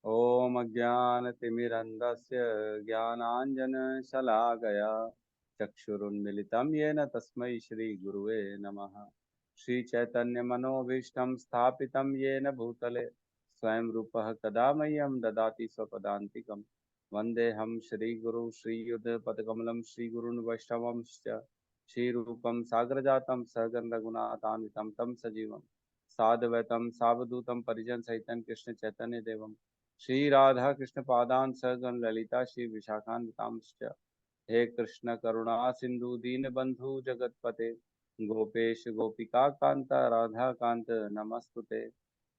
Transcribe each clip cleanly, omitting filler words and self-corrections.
ॐ अज्ञानतिमिरन्धस्य ज्ञानाञ्जनशलाकया चक्षुरुन्मिलितं येन तस्मै श्रीगुरुवे नमः। श्रीचैतन्यमनोभीष्टं स्थापितं येन भूतले स्वयं रूपः कदा मह्यं ददाति स्वपदान्तिकं। वन्देऽहं श्रीगुरुं श्रीयुतपदकमलं श्रीगुरून् वैष्णवंश्च श्रीरूपं सागरजातं सहगण रघुनाथान्वितं तं सजीवं साद्वैतं सावधूतं परिजनसहितं कृष्ण चैतन्य देवं श्री राधा कृष्ण पादान सहगण ललिता श्री विशाखान्वितांश्च। हे कृष्ण करुणा सिंधु दीन बंधु जगतपते गोपेश गोपिका कांता राधा कांत नमस्तुते।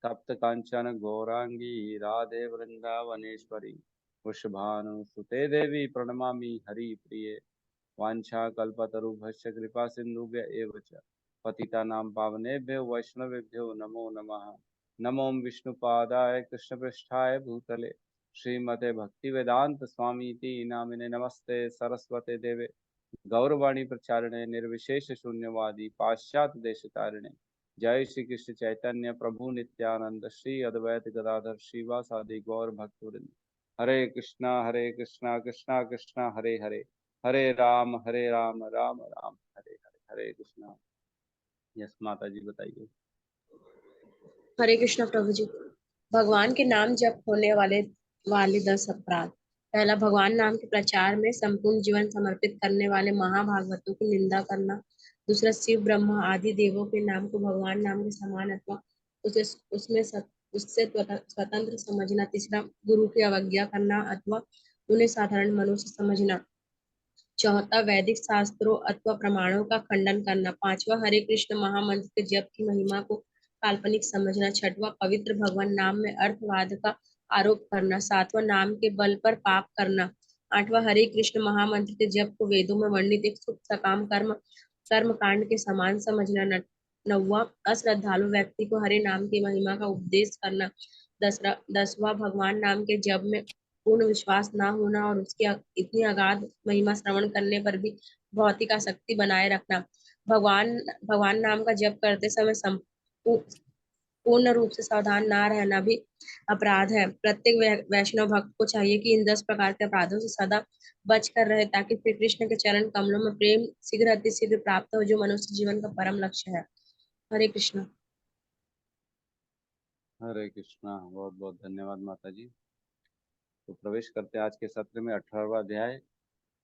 तप्त कांचन गौरांगी राधे वृंदावनेश्वरी वृषभानुसुते देवी प्रणमामि हरिप्रिये। वाञ्छाकल्पतरुभ्यश्च कृपा सिन्धुभ्य एव च पतितानां पावनेभ्यो वैष्णवेभ्यो नमो नमः। नमो विष्णुपादाय कृष्णपृष्ठाय भूतले श्रीमते भक्तिवेदांत स्वामीति नामिने नमस्ते सरस्वते देवे गौरवाणी प्रचारिणे निर्विशेष शून्यवादी पाश्चात्य देशतारिणे। जय श्री कृष्ण चैतन्य प्रभु नित्यानंद श्री अद्वैत गदाधर श्रीवासादि गौर भक्तवृंद। हरे कृष्णा कृष्णा कृष्णा हरे हरे हरे राम राम राम हरे हरे। हरे कृष्णा। यस माता जी बताइए। हरे कृष्ण प्रभु जी। भगवान के नाम जप होने वाले वाले 10 अपराध। पहला, भगवान नाम के प्रचार में संपूर्ण जीवन समर्पित करने वाले महाभागवतों की निंदा करना। दूसरा, शिव ब्रह्मा आदि देवों के नाम को भगवान नाम के समान अथवा उसे उसमें उससे स्वतंत्र समझना। तीसरा, गुरु की अवज्ञा करना अथवा उन्हें साधारण मनुष्य समझना। चौथा, वैदिक शास्त्रों अथवा प्रमाणों का खंडन करना। पांचवा, हरे कृष्ण महामंत्र के जप की महिमा को काल्पनिक समझना। छठवां, पवित्र भगवान नाम में अर्थवाद का आरोप करना। सातवां, नाम के बल पर पाप करना। आठवां, हरे कृष्ण महामंत्र के जप को वेदों में वर्णित एक शुभ सकाम कर्म कांड के समान समझना। नौवां, अश्रद्धालु व्यक्ति को हरे नाम की महिमा का उपदेश करना। 10वां, भगवान नाम के जप में पूर्ण विश्वास न होना और उसकी इतनी अगाध महिमा श्रवण करने पर भी भौतिक आसक्ति बनाए रखना। भगवान भगवान नाम का जप करते समय पूर्ण रूप से सावधान ना रहना भी अपराध है। प्रत्येक वैष्णव भक्त को चाहिए कि इन 10 प्रकार के अपराधों से सदा बच कर रहे, ताकि श्री कृष्ण के चरण कमलों में प्रेम शीघ्र अतिशीघ्र प्राप्त हो, जो मनुष्य जीवन का परम लक्ष्य है। हरे कृष्ण। हरे कृष्णा। बहुत बहुत धन्यवाद माता जी। तो प्रवेश करते हैं आज के सत्र में 18वां अध्याय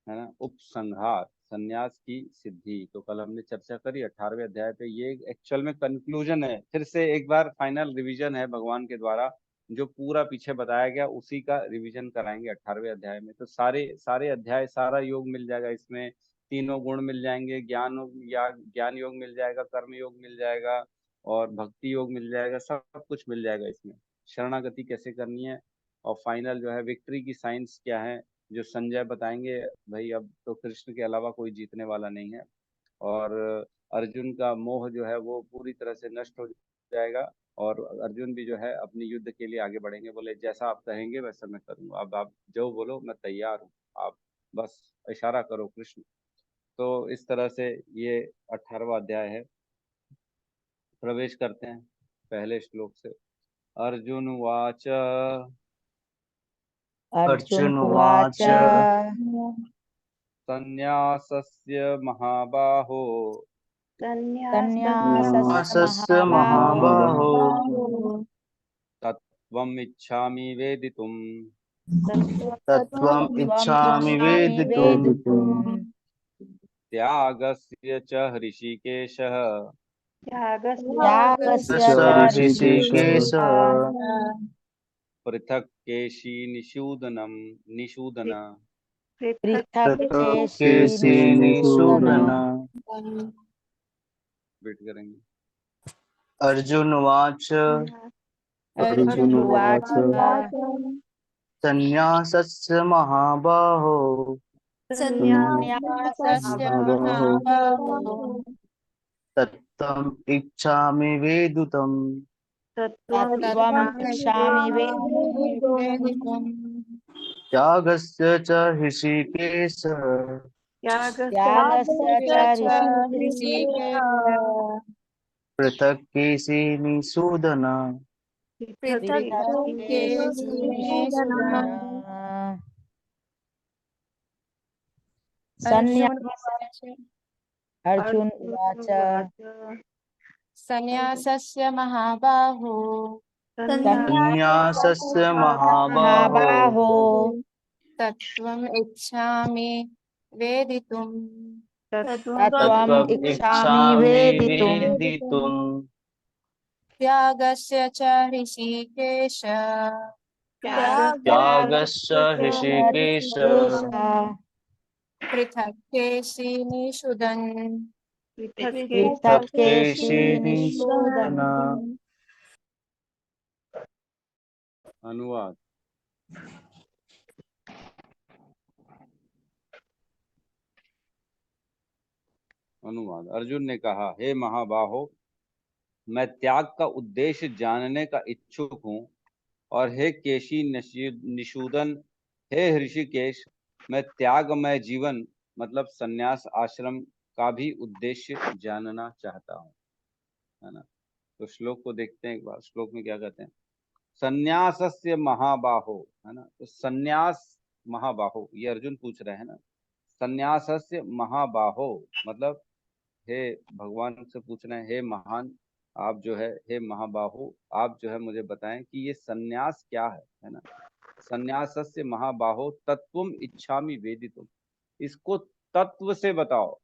है ना, उपसंहार संन्यास की सिद्धि। तो कल हमने चर्चा करी 18वें अध्याय पे। ये एक्चुअल में कंक्लूजन है, फिर से एक बार फाइनल रिवीजन है भगवान के द्वारा। जो पूरा पीछे बताया गया उसी का रिवीजन कराएंगे 18वें अध्याय में। तो सारे सारे अध्याय सारा योग मिल जाएगा इसमें। तीनों गुण मिल जाएंगे, ज्ञान योग मिल जाएगा, कर्म योग मिल जाएगा और भक्ति योग मिल जाएगा। सब कुछ मिल जाएगा इसमें। शरणागति कैसे करनी है और फाइनल जो है विक्ट्री की साइंस क्या है, जो संजय बताएंगे। भाई अब तो कृष्ण के अलावा कोई जीतने वाला नहीं है और अर्जुन का मोह जो है वो पूरी तरह से नष्ट हो जाएगा और अर्जुन भी जो है अपनी युद्ध के लिए आगे बढ़ेंगे। बोले जैसा आप कहेंगे वैसा मैं करूंगा, अब आप जो बोलो मैं तैयार हूँ, आप बस इशारा करो कृष्ण। तो इस तरह से ये 18वां अध्याय है। प्रवेश करते हैं पहले श्लोक से। अर्जुन वाच अर्जुन उवाच संन्यासस्य महाबाहो संन्यासस्य महाबाहो तत्त्वम् इच्छामि वेदितुम् तत्त्वम् इच्छामि वेदितुम् त्यागस्य च हृषीकेशः त्यागस्य च ऋषिकेश पृथक् केशी निषूदन। पृथक् केशिनिषूदन। वेट करेंगे। अर्जुन उवाच संन्यासस्य महाबाहो तत्त्वम् इच्छामि वेदितुम् त्यागस्य च ऋषिकेश पृथक् केशिनिषूदन। पृथक संन्यासस्य अर्जुन उवाच संन्यासस्य महाबाहो संन्यासस्य महाबाहो महाबाहो तत्त्वम् इच्छामि वेदितुम् तत्त्वम् इच्छामि वेदितुम् वेदितुम् त्यागस्य च ऋषिकेश त्यागस्य ऋषिकेश पृथक् केशिनिषूदन् पृथक् केशिनिषूदन। अनुवाद। अनुवाद। अर्जुन ने कहा, हे महाबाहो, मैं त्याग का उद्देश्य जानने का इच्छुक हूँ, और हे केशी निषूदन, हे ऋषिकेश, मैं त्यागमय जीवन मतलब संन्यास आश्रम का भी उद्देश्य जानना चाहता हूँ, है ना। तो श्लोक को देखते हैं एक बार। श्लोक में क्या कहते हैं? संन्यासस्य महाबाहो, है ना। तो संन्यास महाबाहो, ये अर्जुन पूछ रहे हैं ना। संन्यासस्य महाबाहो मतलब हे भगवान से पूछ रहे हैं, हे महान, आप जो है महाबाहु, आप जो है मुझे बताएं कि ये संन्यास क्या है ना। संन्यासस्य महाबाहो तत्वम इच्छामि वेदितुम, इसको तत्व से बताओ,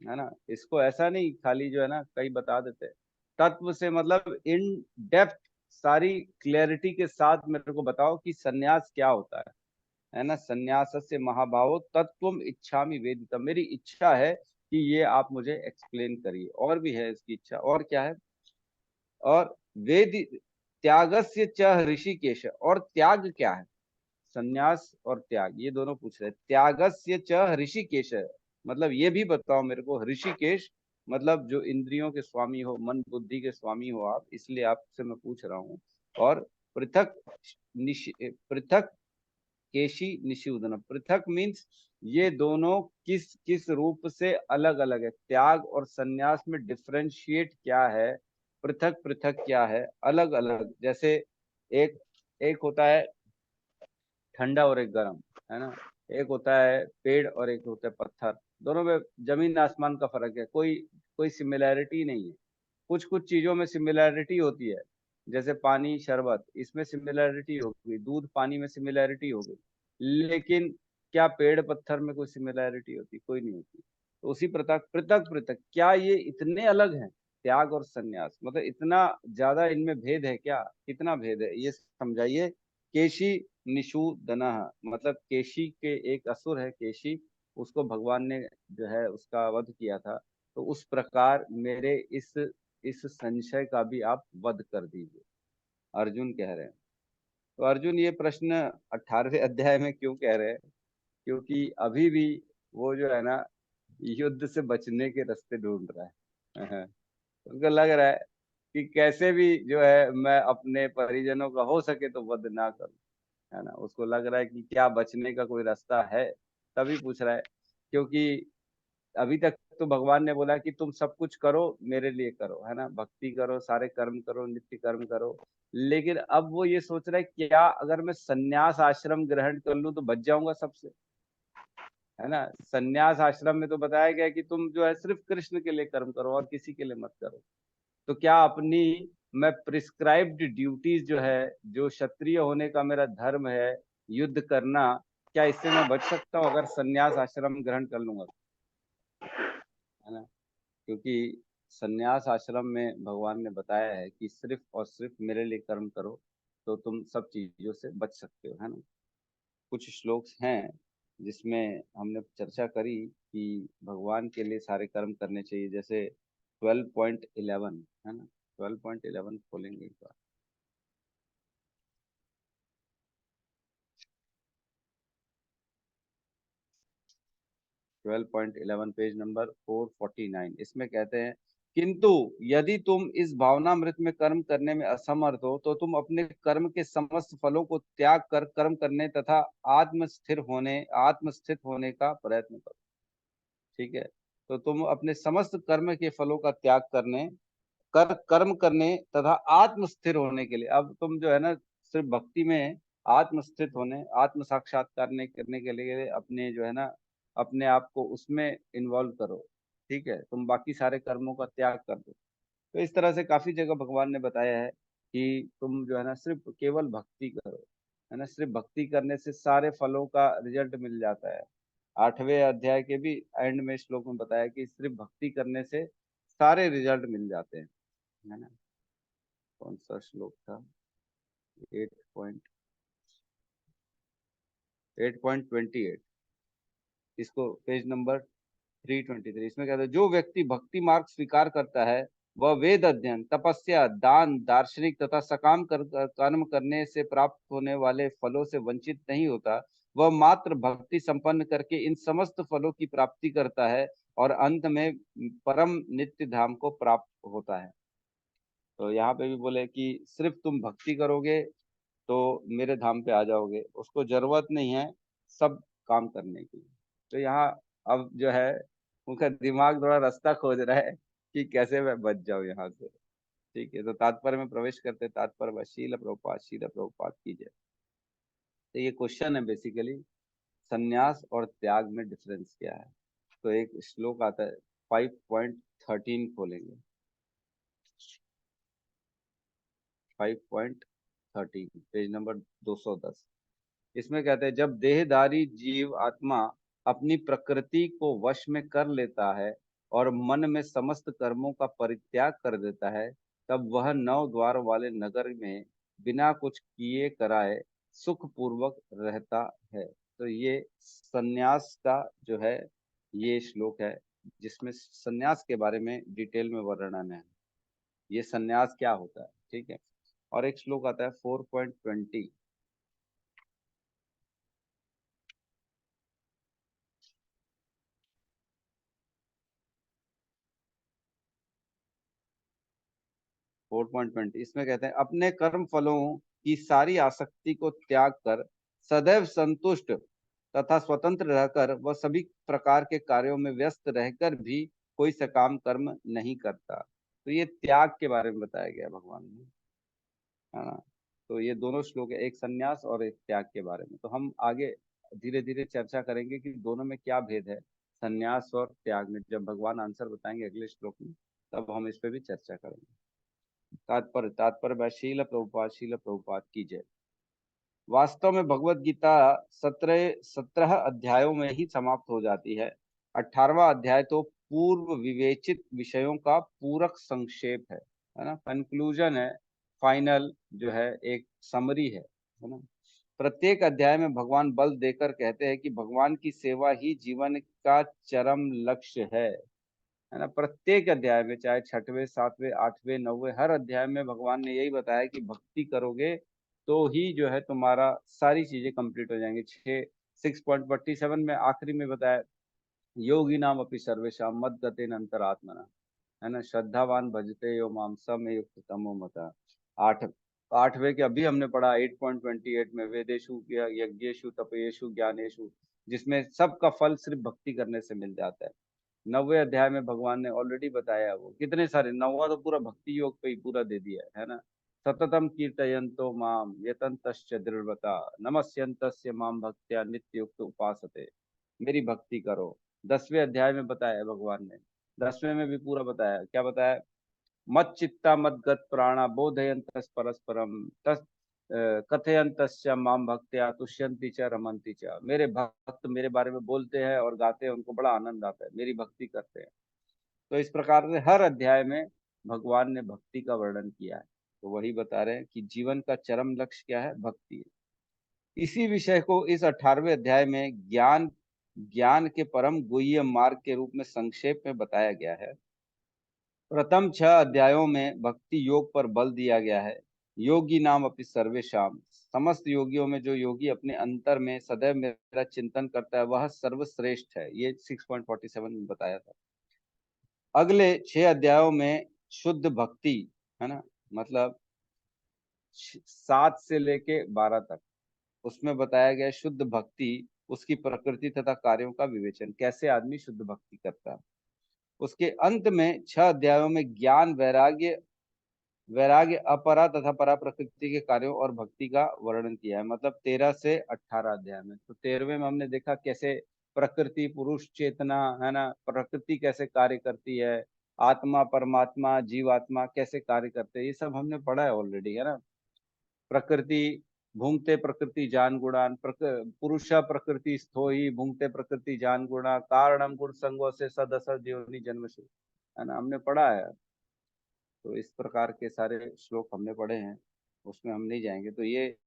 है ना। इसको ऐसा नहीं खाली जो है ना कई बता देते हैं। तत्व से मतलब इन डेप्थ, सारी क्लैरिटी के साथ मेरे को बताओ कि संन्यास क्या होता है ना। संन्यासस्य महाबाहो तत्वम इच्छामि वेदितम, मेरी इच्छा है कि ये आप मुझे एक्सप्लेन करिए। और भी है इसकी इच्छा, और क्या है? और वेद त्यागस्य च ऋषिकेश, और त्याग क्या है? संन्यास और त्याग ये दोनों पूछ रहे हैं। त्यागस्य च ऋषिकेश मतलब ये भी बताओ मेरे को। ऋषिकेश मतलब जो इंद्रियों के स्वामी हो, मन बुद्धि के स्वामी हो आप, इसलिए आपसे मैं पूछ रहा हूँ। और पृथक पृथक केशी निषूदन, पृथक मीन्स ये दोनों किस किस रूप से अलग अलग है। त्याग और संन्यास में डिफरेंशिएट क्या है, पृथक पृथक क्या है, अलग अलग। जैसे एक एक होता है ठंडा और एक गर्म, है ना। एक होता है पेड़ और एक होता है पत्थर, दोनों में जमीन आसमान का फर्क है। कोई कोई सिमिलैरिटी नहीं है। कुछ कुछ चीजों में सिमिलैरिटी होती है, जैसे पानी शरबत, इसमें सिमिलैरिटी हो गई, दूध पानी में सिमिलैरिटी हो गई। लेकिन क्या पेड़ पत्थर में कोई सिमिलैरिटी होती? कोई नहीं होती। तो उसी पृथक पृथक पृथक, क्या ये इतने अलग हैं त्याग और संन्यास? मतलब इतना ज्यादा इनमें भेद है क्या? कितना भेद है ये समझाइए। केशी निषूदन मतलब केशी के एक असुर है केशी, उसको भगवान ने जो है उसका वध किया था। तो उस प्रकार मेरे इस संशय का भी आप वध कर दीजिए, अर्जुन कह रहे हैं। तो अर्जुन ये प्रश्न 18वें अध्याय में क्यों कह रहे हैं? क्योंकि अभी भी वो जो है ना युद्ध से बचने के रास्ते ढूंढ रहा है। उनको लग रहा है कि कैसे भी जो है मैं अपने परिजनों का हो सके तो वध ना करूं, है ना। उसको लग रहा है कि क्या बचने का कोई रास्ता है, तभी पूछ रहा है। क्योंकि अभी तक तो भगवान ने बोला कि तुम सब कुछ करो मेरे लिए करो, है ना, भक्ति करो, सारे कर्म करो, नित्य कर्म करो। लेकिन अब वो ये सोच रहा है क्या अगर मैं संन्यास आश्रम ग्रहण कर लूं तो बच जाऊंगा सबसे, है ना। संन्यास आश्रम में तो बताया गया कि तुम जो है सिर्फ कृष्ण के लिए कर्म करो और किसी के लिए मत करो। तो क्या अपनी मैं प्रिस्क्राइब्ड ड्यूटीज जो है, जो क्षत्रिय होने का मेरा धर्म है, युद्ध करना, क्या इससे मैं बच सकता हूँ अगर संन्यास आश्रम ग्रहण कर लूंगा, है ना। क्योंकि संन्यास आश्रम में भगवान ने बताया है कि सिर्फ और सिर्फ मेरे लिए कर्म करो तो तुम सब चीजों से बच सकते हो, है ना। कुछ श्लोक हैं जिसमें हमने चर्चा करी कि भगवान के लिए सारे कर्म करने चाहिए, जैसे 12.11, है ना। 12.11 खोलेंगे एक बार। 12.11 पेज नंबर 449, इसमें कहते हैं, किंतु यदि तुम इस भावनामृत में कर्म करने में असमर्थ हो तो तुम अपने कर्म के समस्त फलों को त्याग कर कर्म करने तथा आत्मस्थित होने का प्रयत्न करो। ठीक है। तो तुम अपने समस्त कर्म के फलों का त्याग करने कर्म करने तथा आत्म स्थिर होने के लिए। अब तुम जो है ना सिर्फ भक्ति में आत्म स्थित होने, आत्म साक्षात्कार करने के लिए अपने जो है ना अपने आप को उसमें इन्वॉल्व करो। ठीक है, तुम बाकी सारे कर्मों का त्याग कर दो। तो इस तरह से काफी जगह भगवान ने बताया है कि तुम जो है ना सिर्फ केवल भक्ति करो, है ना। सिर्फ भक्ति करने से सारे फलों का रिजल्ट मिल जाता है। 8वें अध्याय के भी एंड में श्लोक में बताया कि सिर्फ भक्ति करने से सारे रिजल्ट मिल जाते हैं, है ना। कौन सा श्लोक था? 8.28, इसको पेज नंबर 323। इसमें कहते हैं जो व्यक्ति भक्ति मार्ग स्वीकार करता है वह वेद अध्ययन, तपस्या, दान, दार्शनिक तथा सकाम कर्म करने से प्राप्त होने वाले फलों से वंचित नहीं होता। वह मात्र भक्ति संपन्न करके इन समस्त फलों की प्राप्ति करता है और अंत में परम नित्य धाम को प्राप्त होता है। तो यहाँ पे भी बोले कि सिर्फ तुम भक्ति करोगे तो मेरे धाम पे आ जाओगे, उसको जरूरत नहीं है सब काम करने की। तो यहाँ अब जो है उनका दिमाग थोड़ा रास्ता खोज रहा है कि कैसे मैं बच जाऊं यहाँ से। ठीक है, तो तात्पर्य में प्रवेश करते। तात्पर्य शील प्रभुपाद की जय। तो ये क्वेश्चन है बेसिकली, संन्यास और त्याग में डिफरेंस क्या है। तो एक श्लोक आता है 5.13 खोलेंगे। 5.13 पेज नंबर 210। इसमें कहते हैं जब देहधारी जीव आत्मा अपनी प्रकृति को वश में कर लेता है और मन में समस्त कर्मों का परित्याग कर देता है, तब वह 9 द्वार वाले नगर में बिना कुछ किए कराए सुख पूर्वक रहता है। तो ये सन्यास का जो है ये श्लोक है जिसमें सन्यास के बारे में डिटेल में वर्णन है, ये सन्यास क्या होता है। ठीक है, और एक श्लोक आता है 4.20। 4.20 इसमें कहते हैं अपने कर्म फलों की सारी आसक्ति को त्याग कर सदैव संतुष्ट तथा स्वतंत्र रहकर वह सभी प्रकार के कार्यों में व्यस्त रहकर भी कोई सकाम कर्म नहीं करता। तो ये त्याग के बारे में बताया गया भगवान ने, है ना। तो ये दोनों श्लोक है, एक संन्यास और एक त्याग के बारे में। तो हम आगे धीरे धीरे चर्चा करेंगे कि दोनों में क्या भेद है संन्यास और त्याग में। जब भगवान आंसर बताएंगे अगले श्लोक में तब हम इस पे भी चर्चा करेंगे। तात्पर्य शील प्रभुपाद की जय। वास्तव में भगवत गीता 17 अध्यायों में ही समाप्त हो जाती है। 18वां अध्याय तो पूर्व विवेचित विषयों का पूरक संक्षेप है ना, कंक्लूजन है, फाइनल जो है एक समरी है ना। प्रत्येक अध्याय में भगवान बल देकर कहते हैं कि भगवान की सेवा ही जीवन का चरम लक्ष्य है ना। प्रत्येक अध्याय में, चाहे 6वें, 7वें, 8वें, 9वें, हर अध्याय में भगवान ने यही बताया कि भक्ति करोगे तो ही जो है तुम्हारा सारी चीजें कंप्लीट हो जाएंगी। 6.47 में आखिरी में बताया योगी नाम अपनी सर्वेशम मद गतेन अंतरात्मना, है ना। श्रद्धावान भजते यो माम सम युक्त तमो मता। 8वें के अभी हमने पढ़ा 8.28 में वेदेशु यज्ञेशु तपेशु ज्ञानेशु, जिसमें सबका फल सिर्फ भक्ति करने से मिल जाता है। 9वें अध्याय में भगवान ने ऑलरेडी बताया, वो कितने सारे 9वां तो पूरा भक्ति योग पे ही पूरा दे दिया है ना। सततम कीर्तयन्तो माम यतन्तश्च दृढ़वता नमस्यन्तस्य माम भक्त्या नित्ययुक्त उपासते। मेरी भक्ति करो। 10वें अध्याय में बताया भगवान ने, 10वें में भी पूरा बताया। क्या बताया? मत चित्ता मत गत प्राणा बोधयन्तस परस्परम तस् कथयन्तश्च माम भक्त्या तुष्यन्ति च रमन्ति च। मेरे भक्त मेरे बारे में बोलते हैं और गाते हैं, उनको बड़ा आनंद आता है, मेरी भक्ति करते हैं। तो इस प्रकार से हर अध्याय में भगवान ने भक्ति का वर्णन किया है। तो वही बता रहे हैं कि जीवन का चरम लक्ष्य क्या है? भक्ति है। इसी विषय को इस 18वें अध्याय में ज्ञान के परम गुह्य मार्ग के रूप में संक्षेप में बताया गया है। प्रथम 6 अध्यायों में भक्ति योग पर बल दिया गया है। योगी नाम अपनी सर्वेशाम, समस्त योगियों में जो योगी अपने अंतर में सदैव मेरा चिंतन करता है वह सर्वश्रेष्ठ है, ये 6.47 में बताया था। अगले 6 अध्यायों में शुद्ध भक्ति, है ना, मतलब 7 से लेके 12 तक, उसमें बताया गया शुद्ध भक्ति, उसकी प्रकृति तथा कार्यों का विवेचन, कैसे आदमी शुद्ध भक्ति करता है। उसके अंत में 6 अध्यायों में ज्ञान, वैराग्य, अपरा तथा परा प्रकृति के कार्यों और भक्ति का वर्णन किया है। मतलब 13 से 18 अध्याय में। तो 13वें में हमने देखा कैसे प्रकृति, पुरुष, चेतना, है ना, प्रकृति कैसे कार्य करती है, आत्मा, परमात्मा, जीवात्मा कैसे कार्य करते हैं, ये सब हमने पढ़ा है ऑलरेडी, है ना। प्रकृति भुंगते प्रकृति जान गुणान, पुरुषा प्रकृति स्थो ही भुंगते प्रकृति जान गुणा, कारणम गुण संगो से सदसर जीवनी जन्म से, है ना, हमने पढ़ा है। तो इस प्रकार के सारे श्लोक हमने पढ़े हैं, उसमें हम नहीं जाएंगे। तो ये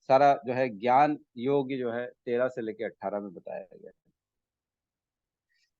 सारा जो है ज्ञान योग जो है 13 से लेकर 18 में बताया गया है।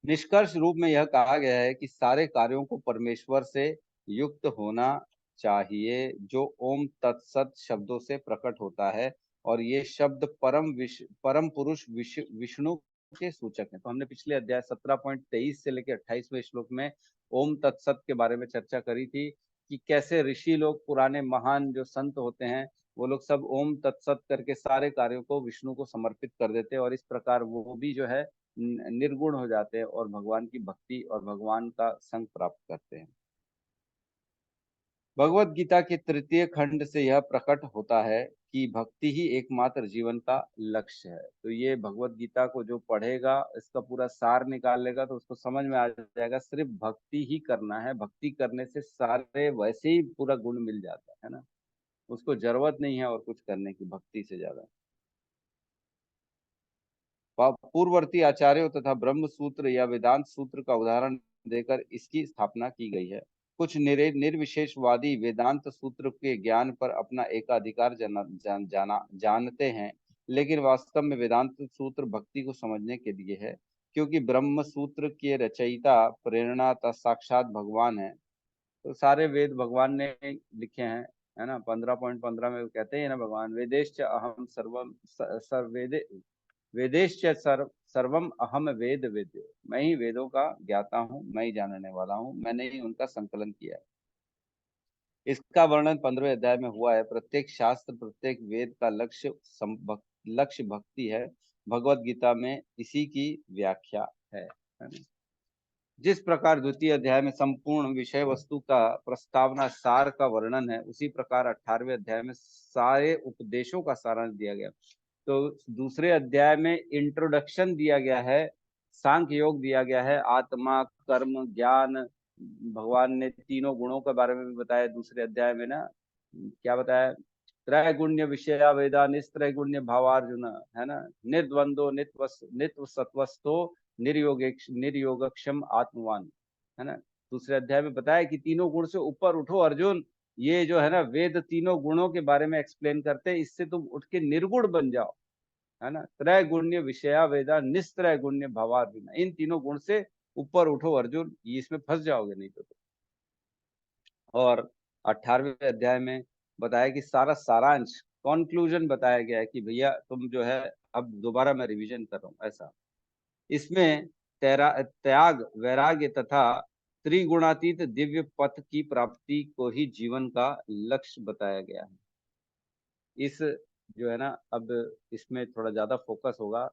निष्कर्ष रूप में यह कहा गया है कि सारे कार्यों को परमेश्वर से युक्त होना चाहिए, जो ओम तत्सत शब्दों से प्रकट होता है, और ये शब्द परम पुरुष विष्णु के सूचक हैं। तो हमने पिछले अध्याय 17.23 से लेकर 28वें श्लोक में ओम तत्सत के बारे में चर्चा करी थी कि कैसे ऋषि लोग, पुराने महान जो संत होते हैं, वो लोग सब ओम तत्सत करके सारे कार्यों को विष्णु को समर्पित कर देते हैं, और इस प्रकार वो भी जो है निर्गुण हो जाते हैं और भगवान की भक्ति और भगवान का संग प्राप्त करते हैं। भगवत गीता के 3 खंड से यह प्रकट होता है कि भक्ति ही एकमात्र जीवन का लक्ष्य है। तो ये भगवत गीता को जो पढ़ेगा, इसका पूरा सार निकाल लेगा, तो उसको समझ में आ जाएगा सिर्फ भक्ति ही करना है, भक्ति करने से सारे वैसे ही पूरा गुण मिल जाता है ना, उसको जरूरत नहीं है और कुछ करने की भक्ति से ज्यादा। पूर्ववर्ती आचार्यों तथा ब्रह्म सूत्र या वेदांत सूत्र का उदाहरण देकर इसकी स्थापना की गई है। कुछ निर्विशेषवादी वेदांत सूत्र के ज्ञान पर अपना एकाधिकार जानते हैं, लेकिन वास्तव में वेदांत सूत्र भक्ति को समझने के लिए है, क्योंकि ब्रह्म सूत्र के रचयिता प्रेरणा साक्षात भगवान है। तो सारे वेद भगवान ने लिखे हैं, है ना। 15.15 में कहते हैं ना भगवान, वेदेश्च अहम सर्वम सर्वेदे वेदेश्च सर्वम अहम वेद वेद्यो, मैं ही वेदों का ज्ञाता हूँ, मैं ही जानने वाला हूँ, मैंने ही उनका संकलन किया है। इसका वर्णन 15वें अध्याय में हुआ है। प्रत्येक शास्त्र, प्रत्येक वेद का लक्ष्य भक्ति है। भगवत गीता में इसी की व्याख्या है ना? जिस प्रकार द्वितीय अध्याय में संपूर्ण विषय वस्तु का प्रस्तावना सार का वर्णन है, उसी प्रकार 18वें अध्याय में सारे उपदेशों का सारांश दिया गया। तो दूसरे अध्याय में इंट्रोडक्शन दिया गया है, सांख्य योग दिया गया है, आत्मा, कर्म, ज्ञान, भगवान ने तीनों गुणों के बारे में भी बताया। दूसरे अध्याय में ना क्या बताया, त्रैगुण्य विषया वेदा निस्त्रैगुण्य भावार्जुन, है ना, निर्द्वंदो नित्व सत्वस्थो निर्योगक्षम आत्मवान, है ना। दूसरे अध्याय में बताया कि तीनों गुण से ऊपर उठो अर्जुन, ये जो है ना वेद तीनों गुणों के बारे में एक्सप्लेन करते हैं, इससे तुम उठ के निर्गुण बन जाओ, है ना। त्रैगुण्य विषया वेदा निस्त्रैगुण्य भावार्जुन, इन तीनों गुण से ऊपर उठो अर्जुन, ये इसमें फंस जाओगे नहीं तो। और 18वें अध्याय में बताया कि सारा सारांश, कॉन्क्लूजन बताया गया है कि भैया तुम जो है, अब दोबारा मैं रिवीजन कर रहा हूँ ऐसा। इसमें त्याग, वैराग्य तथा त्रिगुणातीत दिव्य पथ की प्राप्ति को ही जीवन का लक्ष्य बताया गया है। इस जो है ना, अब इसमें थोड़ा ज्यादा फोकस होगा,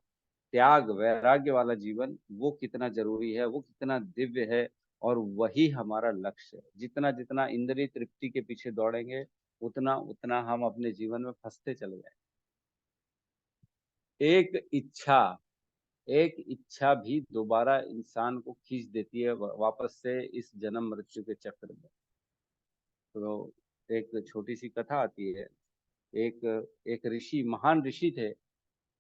त्याग वैराग्य वाला जीवन वो कितना जरूरी है, वो कितना दिव्य है, और वही हमारा लक्ष्य है। जितना जितना इंद्रिय तृप्ति के पीछे दौड़ेंगे, उतना उतना हम अपने जीवन में फंसते चले जाएंगे। एक इच्छा भी दोबारा इंसान को खींच देती है वापस से इस जन्म मृत्यु के चक्र में। तो एक छोटी सी कथा आती है। एक ऋषि, महान ऋषि थे,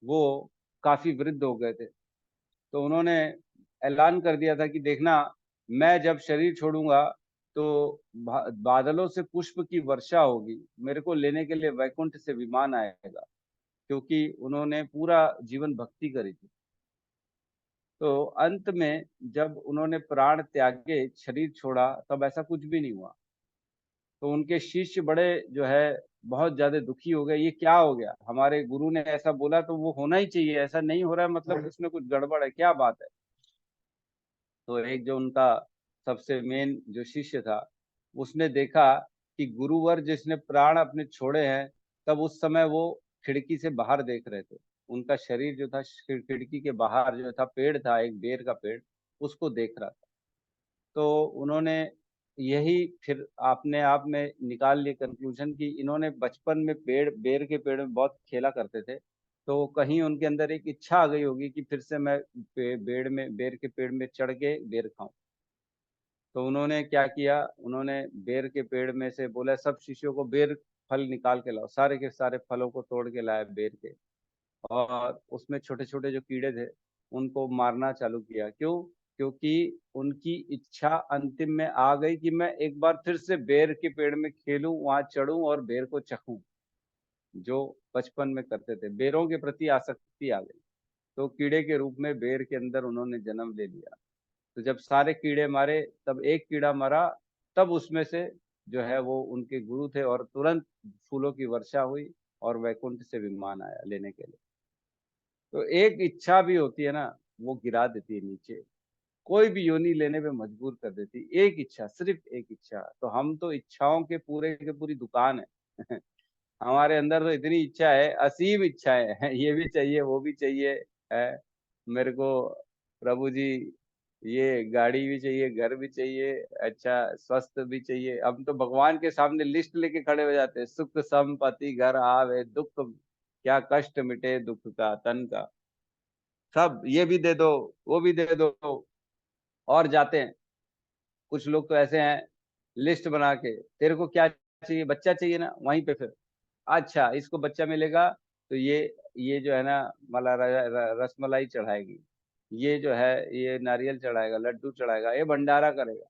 वो काफी वृद्ध हो गए थे। तो उन्होंने ऐलान कर दिया था कि देखना, मैं जब शरीर छोड़ूंगा तो बादलों से पुष्प की वर्षा होगी, मेरे को लेने के लिए वैकुंठ से विमान आएगा, क्योंकि उन्होंने पूरा जीवन भक्ति करी थी। तो अंत में जब उन्होंने प्राण त्यागे, शरीर छोड़ा, तब ऐसा कुछ भी नहीं हुआ। तो उनके शिष्य बड़े जो है बहुत ज्यादा दुखी हो गए, ये क्या हो गया, हमारे गुरु ने ऐसा बोला तो वो होना ही चाहिए, ऐसा नहीं हो रहा है, मतलब उसमें कुछ गड़बड़ है, क्या बात है। तो एक जो उनका सबसे मेन जो शिष्य था, उसने देखा कि गुरुवर जिसने प्राण अपने छोड़े हैं, तब उस समय वो खिड़की से बाहर देख रहे थे। उनका शरीर जो था खिड़की के बाहर जो था, पेड़ था, एक बेर का पेड़, उसको देख रहा था। तो उन्होंने यही फिर अपने आप में निकाल लिए कंक्लूजन कि इन्होंने बचपन में बेर के पेड़ में बहुत खेला करते थे, तो कहीं उनके अंदर एक इच्छा आ गई होगी कि फिर से मैं बेर के पेड़ में चढ़ के बेर खाऊं। तो उन्होंने क्या किया, उन्होंने बेर के पेड़ में से बोला सब शिष्यों को बेर फल निकाल के लाओ, सारे के सारे फलों को तोड़ के लाए बेर के, और उसमें छोटे छोटे जो कीड़े थे उनको मारना चालू किया। क्यों? क्योंकि उनकी इच्छा अंतिम में आ गई कि मैं एक बार फिर से बेर के पेड़ में खेलूं, वहां चढ़ूं और बेर को चखूं, जो बचपन में करते थे। बेरों के प्रति आसक्ति आ गई, तो कीड़े के रूप में बेर के अंदर उन्होंने जन्म ले लिया। तो जब सारे कीड़े मारे तब एक कीड़ा मरा, तब उसमें से जो है वो उनके गुरु थे, और तुरंत फूलों की वर्षा हुई और वैकुंठ से विमान आया लेने के लिए। तो एक इच्छा भी होती है ना, वो गिरा देती है नीचे, कोई भी योनि लेने पे मजबूर कर देती। एक इच्छा, सिर्फ एक इच्छा। तो हम तो इच्छाओं के पूरे के पूरी दुकान है हमारे अंदर तो इतनी इच्छा है, असीम इच्छाएं हैं ये भी चाहिए, वो भी चाहिए है मेरे को, प्रभु जी ये गाड़ी भी चाहिए, घर भी चाहिए, अच्छा स्वस्थ भी चाहिए। हम तो भगवान के सामने लिस्ट लेके खड़े हो जाते हैं, सुख संपत्ति घर आवे दुख, क्या कष्ट मिटे दुख का तन का, सब ये भी दे दो, वो भी दे दो, और जाते हैं। कुछ लोग तो ऐसे हैं, लिस्ट बना के, तेरे को क्या चाहिए, बच्चा चाहिए ना, वहीं पे फिर अच्छा इसको बच्चा मिलेगा तो ये जो है ना रसमलाई चढ़ाएगी, ये जो है ये नारियल चढ़ाएगा, लड्डू चढ़ाएगा, ये भंडारा करेगा।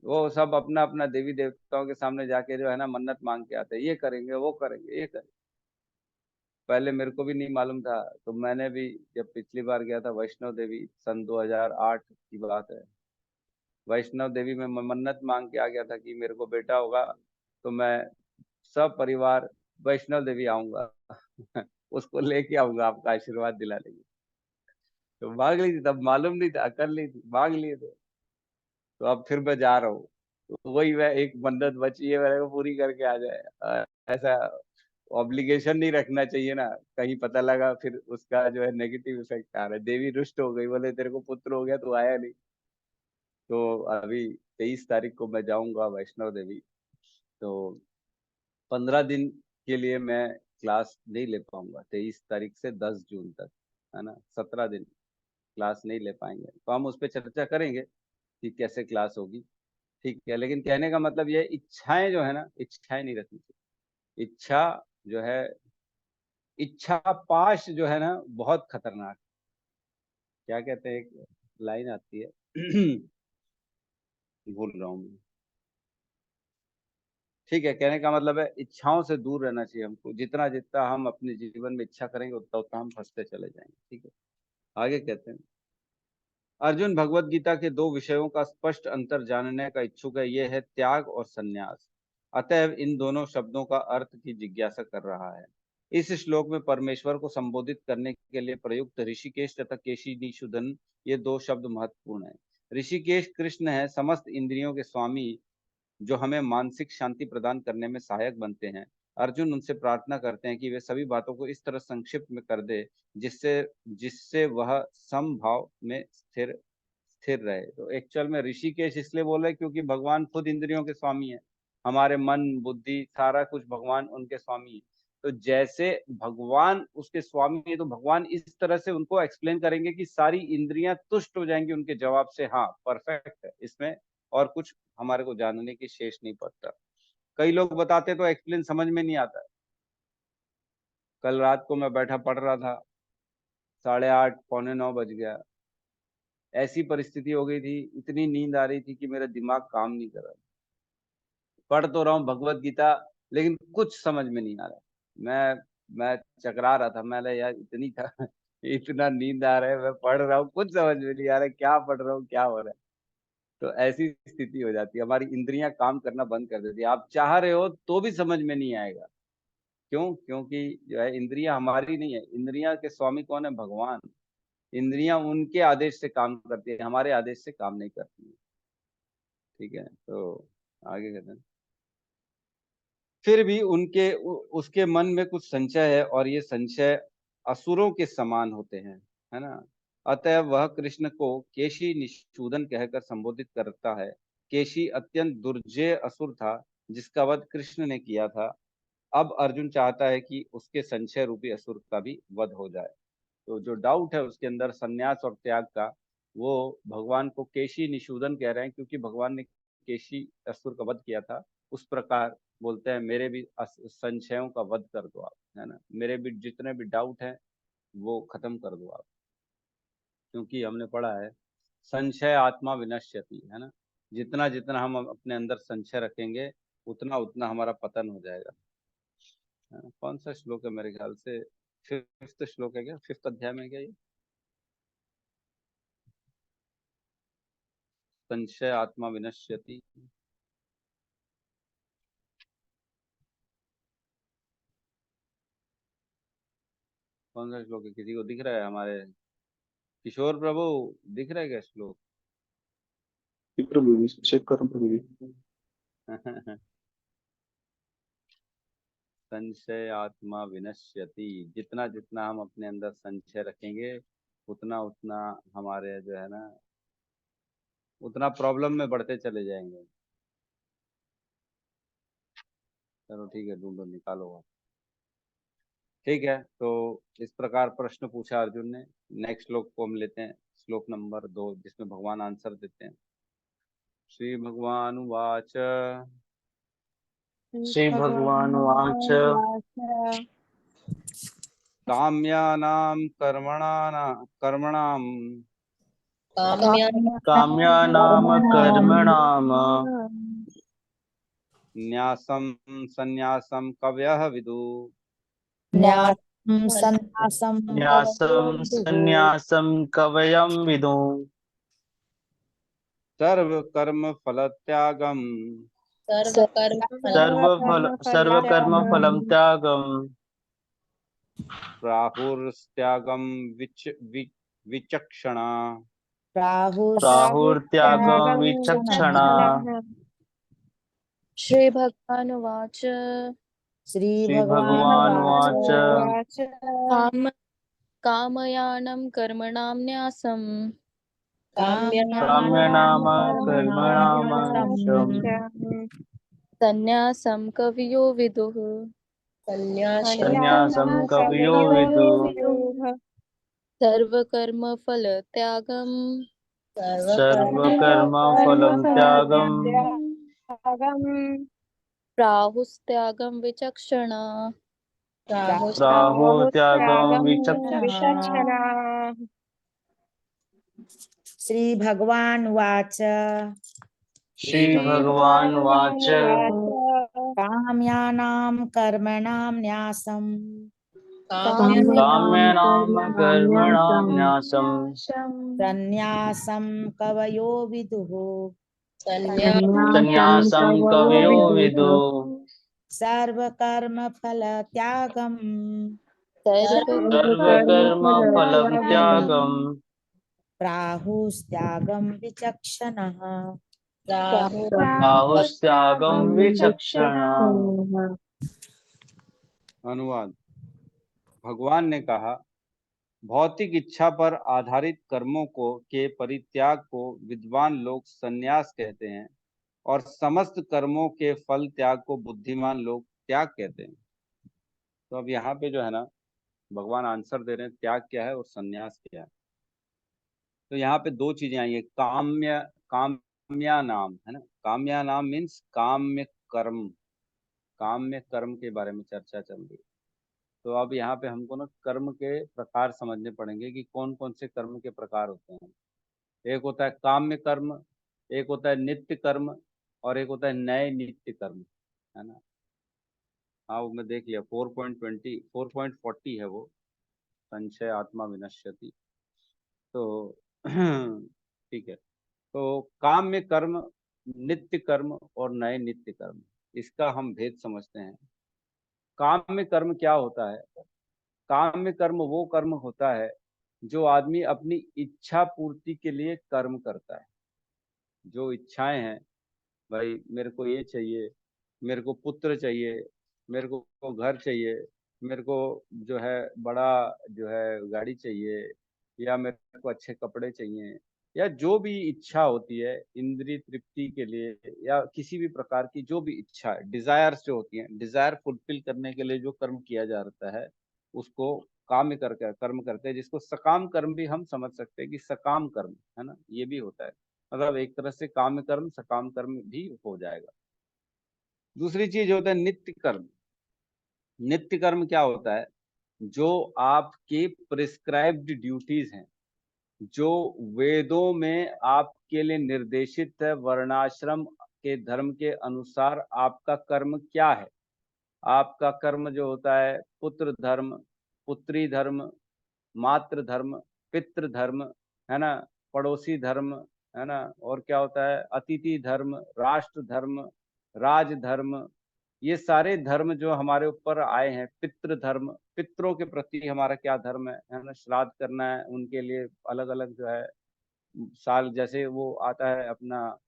वो सब अपना अपना देवी देवताओं के सामने जाके जो है ना मन्नत मांग के आते हैं, ये करेंगे वो करेंगे ये करेंगे। पहले मेरे को भी नहीं मालूम था, तो मैंने भी जब पिछली बार गया था वैष्णो देवी, सन 2008 की बात है, वैष्णव देवी में मैं मन्नत मांग के आ गया था कि मेरे को बेटा होगा तो मैं सब परिवार वैष्णव देवी आऊंगा उसको लेके आऊंगा, आपका आशीर्वाद दिला लेंगे। तो मांग ली थी, तब मालूम नहीं था, कर ली थी, मांग लिए थे। तो अब फिर मैं जा रहा हूँ, तो वही मैं एक मन्नत बची है मेरे को, पूरी करके आ जाए। ऐसा ऑब्लिगेशन नहीं रखना चाहिए ना, कहीं पता लगा फिर उसका जो है नेगेटिव इफेक्ट आ रहा है। देवी रुष्ट हो गई, बोले तेरे को पुत्र हो गया तो आया नहीं। तो अभी 23 तारीख को मैं जाऊंगा वैष्णव देवी, तो 15 दिन के लिए मैं क्लास नहीं ले पाऊंगा, 23 तारीख से 10 जून तक, है ना, 17 दिन क्लास नहीं ले पाएंगे। तो हम उस पर चर्चा करेंगे कि कैसे क्लास होगी, ठीक है। लेकिन कहने का मतलब ये, इच्छाएं जो है ना, इच्छाएं नहीं रखनी चाहिए। इच्छा जो है, इच्छा पाश जो है ना बहुत खतरनाक, क्या कहते हैं, एक लाइन आती है भूल रहा हूँ मैं। ठीक है, कहने का मतलब है इच्छाओं से दूर रहना चाहिए हमको, जितना जितना हम अपने जीवन में इच्छा करेंगे उतना उतना हम फंसते चले जाएंगे, ठीक है। आगे कहते हैं, अर्जुन भगवत गीता के दो विषयों का स्पष्ट अंतर जानने का इच्छुक है, यह है त्याग और संन्यास। अतएव इन दोनों शब्दों का अर्थ की जिज्ञासा कर रहा है। इस श्लोक में परमेश्वर को संबोधित करने के लिए प्रयुक्त ऋषिकेश तथा केशिनिषूदन, ये दो शब्द महत्वपूर्ण है। ऋषिकेश कृष्ण है, समस्त इंद्रियों के स्वामी, जो हमें मानसिक शांति प्रदान करने में सहायक बनते हैं। अर्जुन उनसे प्रार्थना करते हैं कि वे सभी बातों को इस तरह संक्षिप्त में कर दे जिससे जिससे वह समभाव में स्थिर स्थिर रहे। तो एक्चुअल में ऋषिकेश इसलिए बोल रहे क्योंकि भगवान खुद इंद्रियों के स्वामी है, हमारे मन बुद्धि सारा कुछ भगवान उनके स्वामी है। तो जैसे भगवान उसके स्वामी है, तो भगवान इस तरह से उनको एक्सप्लेन करेंगे कि सारी इंद्रियां तुष्ट हो जाएंगी उनके जवाब से, हाँ परफेक्ट है, इसमें और कुछ हमारे को जानने की शेष नहीं पड़ता। कई लोग बताते तो एक्सप्लेन समझ में नहीं आता। कल रात को मैं बैठा पढ़ रहा था, 8:30 9:45 बज गया, ऐसी परिस्थिति हो गई थी, इतनी नींद आ रही थी कि मेरा दिमाग काम नहीं कर रहा। पढ़ तो रहा हूँ भगवत गीता, लेकिन कुछ समझ में नहीं आ रहा। मैं चकरा रहा था, मैं यार इतनी इतना नींद आ रहा है, मैं पढ़ रहा हूँ कुछ समझ में नहीं आ रहा है, क्या पढ़ रहा हूँ क्या हो रहा है। तो ऐसी स्थिति हो जाती है, हमारी इंद्रियां काम करना बंद कर देती है। आप चाह रहे हो तो भी समझ में नहीं आएगा। क्यों? क्योंकि जो है इंद्रियां हमारी नहीं है, इंद्रियां के स्वामी कौन है? भगवान। इंद्रियां उनके आदेश से काम करती है, हमारे आदेश से काम नहीं करती है, ठीक है। तो आगे कहते हैं, फिर भी उसके मन में कुछ संशय है, और ये संशय असुरों के समान होते हैं, है ना। अतः वह कृष्ण को केशी निषूदन कहकर संबोधित करता है। केशी अत्यंत दुर्जय असुर था जिसका वध कृष्ण ने किया था। अब अर्जुन चाहता है कि उसके संशय रूपी असुर का भी वध हो जाए। तो जो डाउट है उसके अंदर सन्यास और त्याग का, वो भगवान को केशी निषूदन कह रहे हैं, क्योंकि भगवान ने केशी असुर का वध किया था। उस प्रकार बोलते हैं मेरे भी संशयों का वध कर दो आप, है ना, मेरे भी जितने भी डाउट हैं वो खत्म कर दो आप। क्योंकि हमने पढ़ा है संशय आत्मा विनश्यति, है ना, जितना जितना हम अपने अंदर संशय रखेंगे उतना उतना हमारा पतन हो जाएगा, है ना। कौन सा श्लोक है, मेरे ख्याल से फिफ्थ श्लोक है क्या, फिफ्थ अध्याय में क्या ये संशय आत्मा विनश्यति। कौन सा श्लोक है, किसी को दिख रहा है, हमारे किशोर प्रभु दिख रहा है क्या श्लोक? प्रभु जी चेक करो प्रभु जी। संशय आत्मा विनश्यति, जितना जितना हम अपने अंदर संशय रखेंगे उतना उतना हमारे जो है ना, उतना प्रॉब्लम में बढ़ते चले जाएंगे। चलो ठीक है, ढूंढो निकालो आप। ठीक है, तो इस प्रकार प्रश्न पूछा अर्जुन ने। नेक्स्ट श्लोक को हम लेते हैं, श्लोक नंबर 2, जिसमें भगवान आंसर देते हैं। श्री भगवान वाच श्रीभगवानुवाच काम्यानां कर्मणां काम्या काम्यानां कर्मणां न्यासं संन्यासं कवयः विदुः। न्यासं सन्न्यासं न्यासं संन्यासं कवयं विदुः। सर्वकर्म फलत्यागं सर्वकर्मफलं त्यागं प्राहुस्त्यागं विचक्षणा। प्राहुर्त्यागं विचक्षणा। श्रीभगवानुवाच श्रीभगवानुवाच काम कामयानं कर्मणां न्यासं काम्यानां कर्मणामशं सन्न्यासं कवयो विदुः। संन्यासं कवयो विदुः। सर्वकर्मफलत्यागं सर्वकर्मफलं त्यागं प्राहुस्त्यागं विचक्षणा। प्राहुर्त्यागं विचक्षणा। श्रीभगवानुवाच श्रीभगवानुवाच काम्यानां कर्मणां न्यासं काम्यानां कर्मणां न्यासं सन्न्यासं कवयो विदुः। संन्यासं कवयो विदुः। सर्वकर्मफलत्यागं सर्वकर्मफलं त्यागं प्राहुस्त्यागं विचक्षणः। प्राहुस्त्यागं विचक्षणा। अनुवाद। भगवान ने कहा, भौतिक इच्छा पर आधारित कर्मों को के परित्याग को विद्वान लोग संन्यास कहते हैं और समस्त कर्मों के फल त्याग को बुद्धिमान लोग त्याग कहते हैं। तो अब यहाँ पे जो है ना, भगवान आंसर दे रहे हैं त्याग क्या है और संन्यास क्या है। तो यहाँ पे दो चीजें आई है, काम्या नाम, है ना, काम्या नाम मीन्स काम्य कर्म के बारे में चर्चा चल रही है। तो अब यहाँ पे हमको ना कर्म के प्रकार समझने पड़ेंगे कि कौन कौन से कर्म के प्रकार होते हैं। एक होता है काम्य कर्म, एक होता है नित्य कर्म, और एक होता है नए नित्य कर्म, है ना। हाँ, वो मैं देख लिया, 4.40 है वो, संशय आत्मा विनश्यति। तो ठीक है, तो काम्य कर्म, नित्य कर्म और नए नित्य कर्म, इसका हम भेद समझते हैं। काम्य कर्म क्या होता है? काम्य कर्म वो कर्म होता है जो आदमी अपनी इच्छा पूर्ति के लिए कर्म करता है। जो इच्छाएं हैं, भाई मेरे को ये चाहिए, मेरे को पुत्र चाहिए, मेरे को घर चाहिए, मेरे को जो है बड़ा जो है गाड़ी चाहिए, या मेरे को अच्छे कपड़े चाहिए, या जो भी इच्छा होती है इंद्रिय तृप्ति के लिए, या किसी भी प्रकार की जो भी इच्छा है, डिजायर्स जो होती हैं, डिजायर फुलफिल करने के लिए जो कर्म किया जाता है उसको काम करके कर्म करते हैं, जिसको सकाम कर्म भी हम समझ सकते हैं कि सकाम कर्म है ना, ये भी होता है। मतलब एक तरह से काम कर्म सकाम कर्म भी हो जाएगा। दूसरी चीज होता है नित्य कर्म। नित्य कर्म क्या होता है? जो आपके प्रिस्क्राइब्ड ड्यूटीज हैं, जो वेदों में आपके लिए निर्देशित है, वर्णाश्रम के धर्म के अनुसार आपका कर्म क्या है। आपका कर्म जो होता है पुत्र धर्म, पुत्री धर्म, मातृ धर्म, पितृ धर्म, है ना, पड़ोसी धर्म, है ना, और क्या होता है अतिथि धर्म, राष्ट्र धर्म, राज धर्म, ये सारे धर्म जो हमारे ऊपर आए हैं। पितृ धर्म, पितरों के प्रति हमारा क्या धर्म है ना, श्राद्ध करना है उनके लिए, अलग अलग जो है साल जैसे वो आता है अपना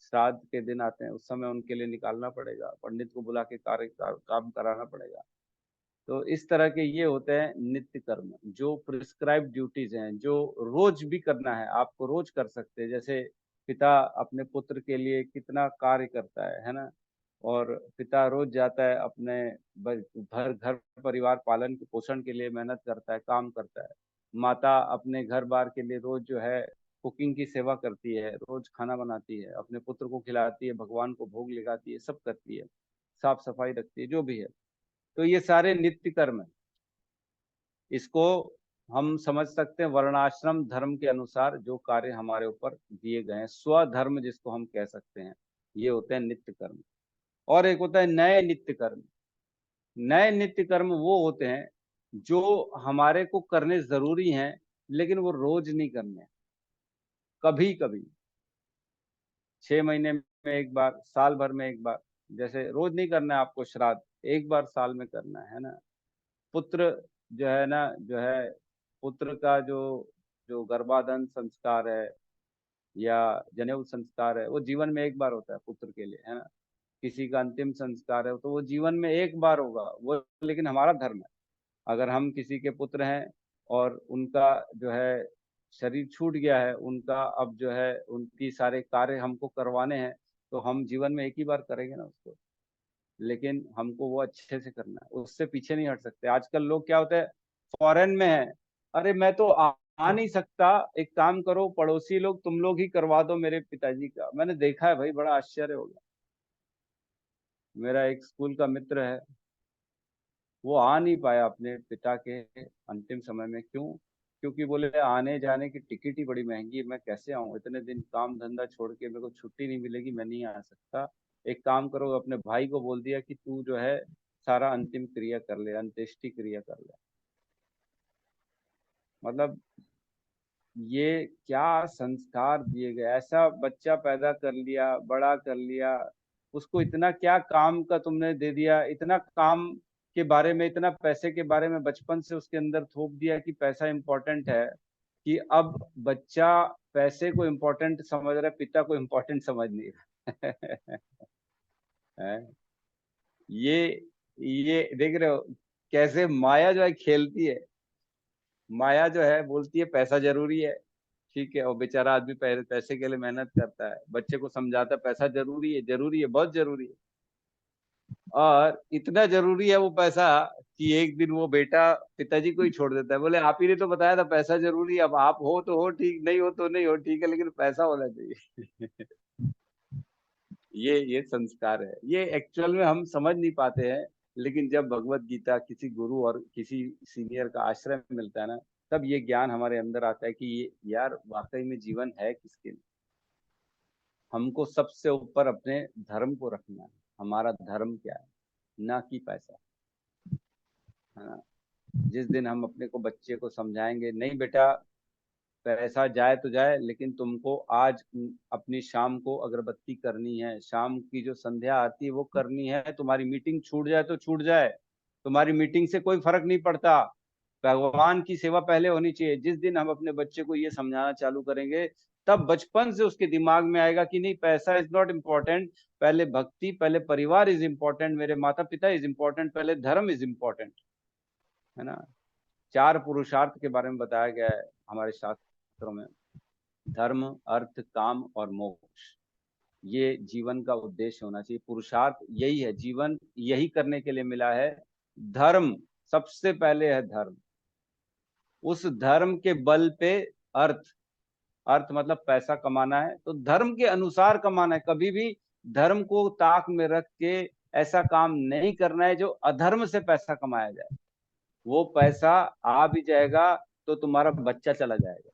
श्राद्ध के दिन आते हैं उस समय उनके लिए निकालना पड़ेगा, पंडित को बुला के काम कराना पड़ेगा। तो इस तरह के ये होते हैं नित्य कर्म, जो प्रिस्क्राइब ड्यूटीज हैं, जो रोज भी करना है, आपको रोज कर सकते हैं। जैसे पिता अपने पुत्र के लिए कितना कार्य करता है ना, और पिता रोज जाता है अपने घर परिवार पालन पोषण के लिए मेहनत करता है, काम करता है। माता अपने घर बार के लिए रोज जो है कुकिंग की सेवा करती है, रोज खाना बनाती है, अपने पुत्र को खिलाती है, भगवान को भोग लगाती है, सब करती है, साफ सफाई रखती है, जो भी है। तो ये सारे नित्य कर्म है। इसको हम समझ सकते हैं वर्णाश्रम धर्म के अनुसार जो कार्य हमारे ऊपर दिए गए हैं, स्वधर्म जिसको हम कह सकते हैं, ये होते हैं नित्य कर्म। और एक होता है नए नित्य कर्म। नए नित्य कर्म वो होते हैं जो हमारे को करने जरूरी हैं, लेकिन वो रोज नहीं करने, कभी कभी 6 महीने में एक बार, साल भर में एक बार। जैसे रोज नहीं करना है आपको श्राद्ध, एक बार साल में करना है ना। पुत्र जो है ना, जो है पुत्र का जो जो गर्भाधान संस्कार है या जनेऊ संस्कार है, वो जीवन में एक बार होता है पुत्र के लिए, है ना। किसी का अंतिम संस्कार है तो वो जीवन में एक बार होगा वो, लेकिन हमारा धर्म है, अगर हम किसी के पुत्र हैं और उनका जो है शरीर छूट गया है, उनका अब जो है उनकी सारे कार्य हमको करवाने हैं, तो हम जीवन में एक ही बार करेंगे ना उसको, लेकिन हमको वो अच्छे से करना है, उससे पीछे नहीं हट सकते। आजकल लोग क्या होते हैं, फॉरेन में है, अरे मैं तो आ नहीं सकता, एक काम करो पड़ोसी लोग तुम लोग ही करवा दो मेरे पिताजी का। मैंने देखा है भाई, बड़ा आश्चर्य हो गया। मेरा एक स्कूल का मित्र है, वो आ नहीं पाया अपने पिता के अंतिम समय में। क्यों? क्योंकि बोले आने जाने की टिकट ही बड़ी महंगी है, मैं कैसे आऊँ, इतने दिन काम धंधा छोड़ के मेरे को छुट्टी नहीं मिलेगी, मैं नहीं आ सकता। एक काम करो, अपने भाई को बोल दिया कि तू जो है सारा अंतिम क्रिया कर ले, अंत्येष्टि क्रिया कर ले। मतलब ये क्या संस्कार दिए गए, ऐसा बच्चा पैदा कर लिया, बड़ा कर लिया, उसको इतना क्या काम का तुमने दे दिया, इतना काम के बारे में, इतना पैसे के बारे में बचपन से उसके अंदर थोप दिया कि पैसा इंपॉर्टेंट है, कि अब बच्चा पैसे को इंपॉर्टेंट समझ रहा है, पिता को इंपॉर्टेंट समझ नहीं रहा है। ये ये देख रहे हो कैसे माया जो है खेलती है। माया जो है बोलती है पैसा जरूरी है, ठीक है, और बेचारा आदमी पैसे के लिए मेहनत करता है, बच्चे को समझाता है पैसा जरूरी है, जरूरी है, बहुत जरूरी है। और इतना जरूरी है वो पैसा कि एक दिन वो बेटा पिताजी को ही छोड़ देता है, बोले आप ही ने तो बताया था पैसा जरूरी है, अब आप हो तो हो ठीक, नहीं हो तो नहीं हो ठीक है, लेकिन पैसा होना चाहिए। ये संस्कार है, ये एक्चुअल में हम समझ नहीं पाते हैं। लेकिन जब भगवत गीता किसी गुरु और किसी सीनियर का आश्रय मिलता है ना, तब ये ज्ञान हमारे अंदर आता है कि ये यार वाकई में जीवन है किसके लिए। हमको सबसे ऊपर अपने धर्म को रखना है, हमारा धर्म क्या है, ना कि पैसा, है ना। जिस दिन हम अपने को बच्चे को समझाएंगे नहीं बेटा पैसा जाए तो जाए, लेकिन तुमको आज अपनी शाम को अगरबत्ती करनी है, शाम की जो संध्या आती है वो करनी है, तुम्हारी मीटिंग छूट जाए तो छूट जाए, तुम्हारी मीटिंग से कोई फर्क नहीं पड़ता, भगवान की सेवा पहले होनी चाहिए। जिस दिन हम अपने बच्चे को ये समझाना चालू करेंगे, तब बचपन से उसके दिमाग में आएगा कि नहीं पैसा इज नॉट इम्पोर्टेंट, पहले भक्ति, पहले परिवार इज इम्पोर्टेंट, मेरे माता पिता इज इम्पोर्टेंट, पहले धर्म इज इम्पोर्टेंट, है ना। 4 पुरुषार्थ के बारे में बताया गया है हमारे शास्त्रों में। धर्म, अर्थ, काम और मोक्ष, ये जीवन का उद्देश्य होना चाहिए। पुरुषार्थ यही है, जीवन यही करने के लिए मिला है। धर्म सबसे पहले है, धर्म। उस धर्म के बल पे अर्थ, अर्थ मतलब पैसा कमाना है, तो धर्म के अनुसार कमाना है। कभी भी धर्म को ताक में रख के ऐसा काम नहीं करना है जो अधर्म से पैसा कमाया जाए। वो पैसा आ भी जाएगा तो तुम्हारा बच्चा चला जाएगा।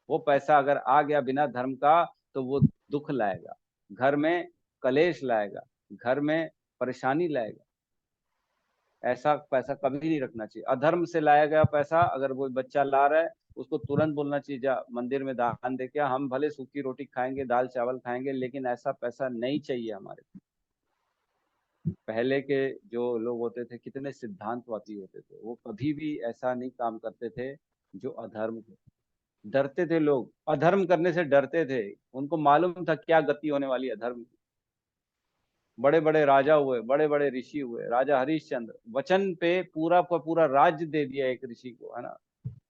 वो पैसा अगर आ गया बिना धर्म का तो वो दुख लाएगा, घर में कलेश लाएगा, घर में परेशानी लाएगा। ऐसा पैसा कभी नहीं रखना चाहिए। अधर्म से लाया गया पैसा अगर वो बच्चा ला रहा है, उसको तुरंत बोलना चाहिए जा मंदिर में दान दे के, हम भले सूखी रोटी खाएंगे, दाल चावल खाएंगे, लेकिन ऐसा पैसा नहीं चाहिए हमारे। पहले के जो लोग होते थे कितने सिद्धांतवादी होते थे, वो कभी भी ऐसा नहीं काम करते थे जो अधर्म थे। डरते थे लोग, अधर्म करने से डरते थे, उनको मालूम था क्या गति होने वाली अधर्म की। बड़े बड़े राजा हुए, बड़े बड़े ऋषि हुए। राजा हरिश्चंद्र वचन पे पूरा का पूरा राज्य दे दिया एक ऋषि को, है ना।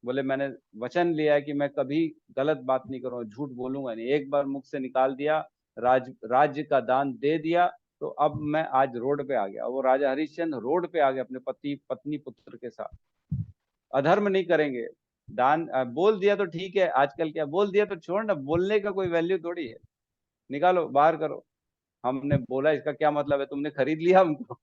बोले मैंने वचन लिया है कि मैं कभी गलत बात नहीं करूंगा, झूठ बोलूंगा नहीं। एक बार मुख से निकाल दिया, राज्य का दान दे दिया, तो अब मैं आज रोड पे आ गया। वो राजा हरिश्चंद्र रोड पे आ गया अपने पति पत्नी पुत्र के साथ। अधर्म नहीं करेंगे, दान बोल दिया तो ठीक है, आजकल क्या बोल दिया तो छोड़ ना, बोलने का कोई वैल्यू थोड़ी है। निकालो बाहर करो, हमने बोला इसका क्या मतलब है, तुमने खरीद लिया हमको।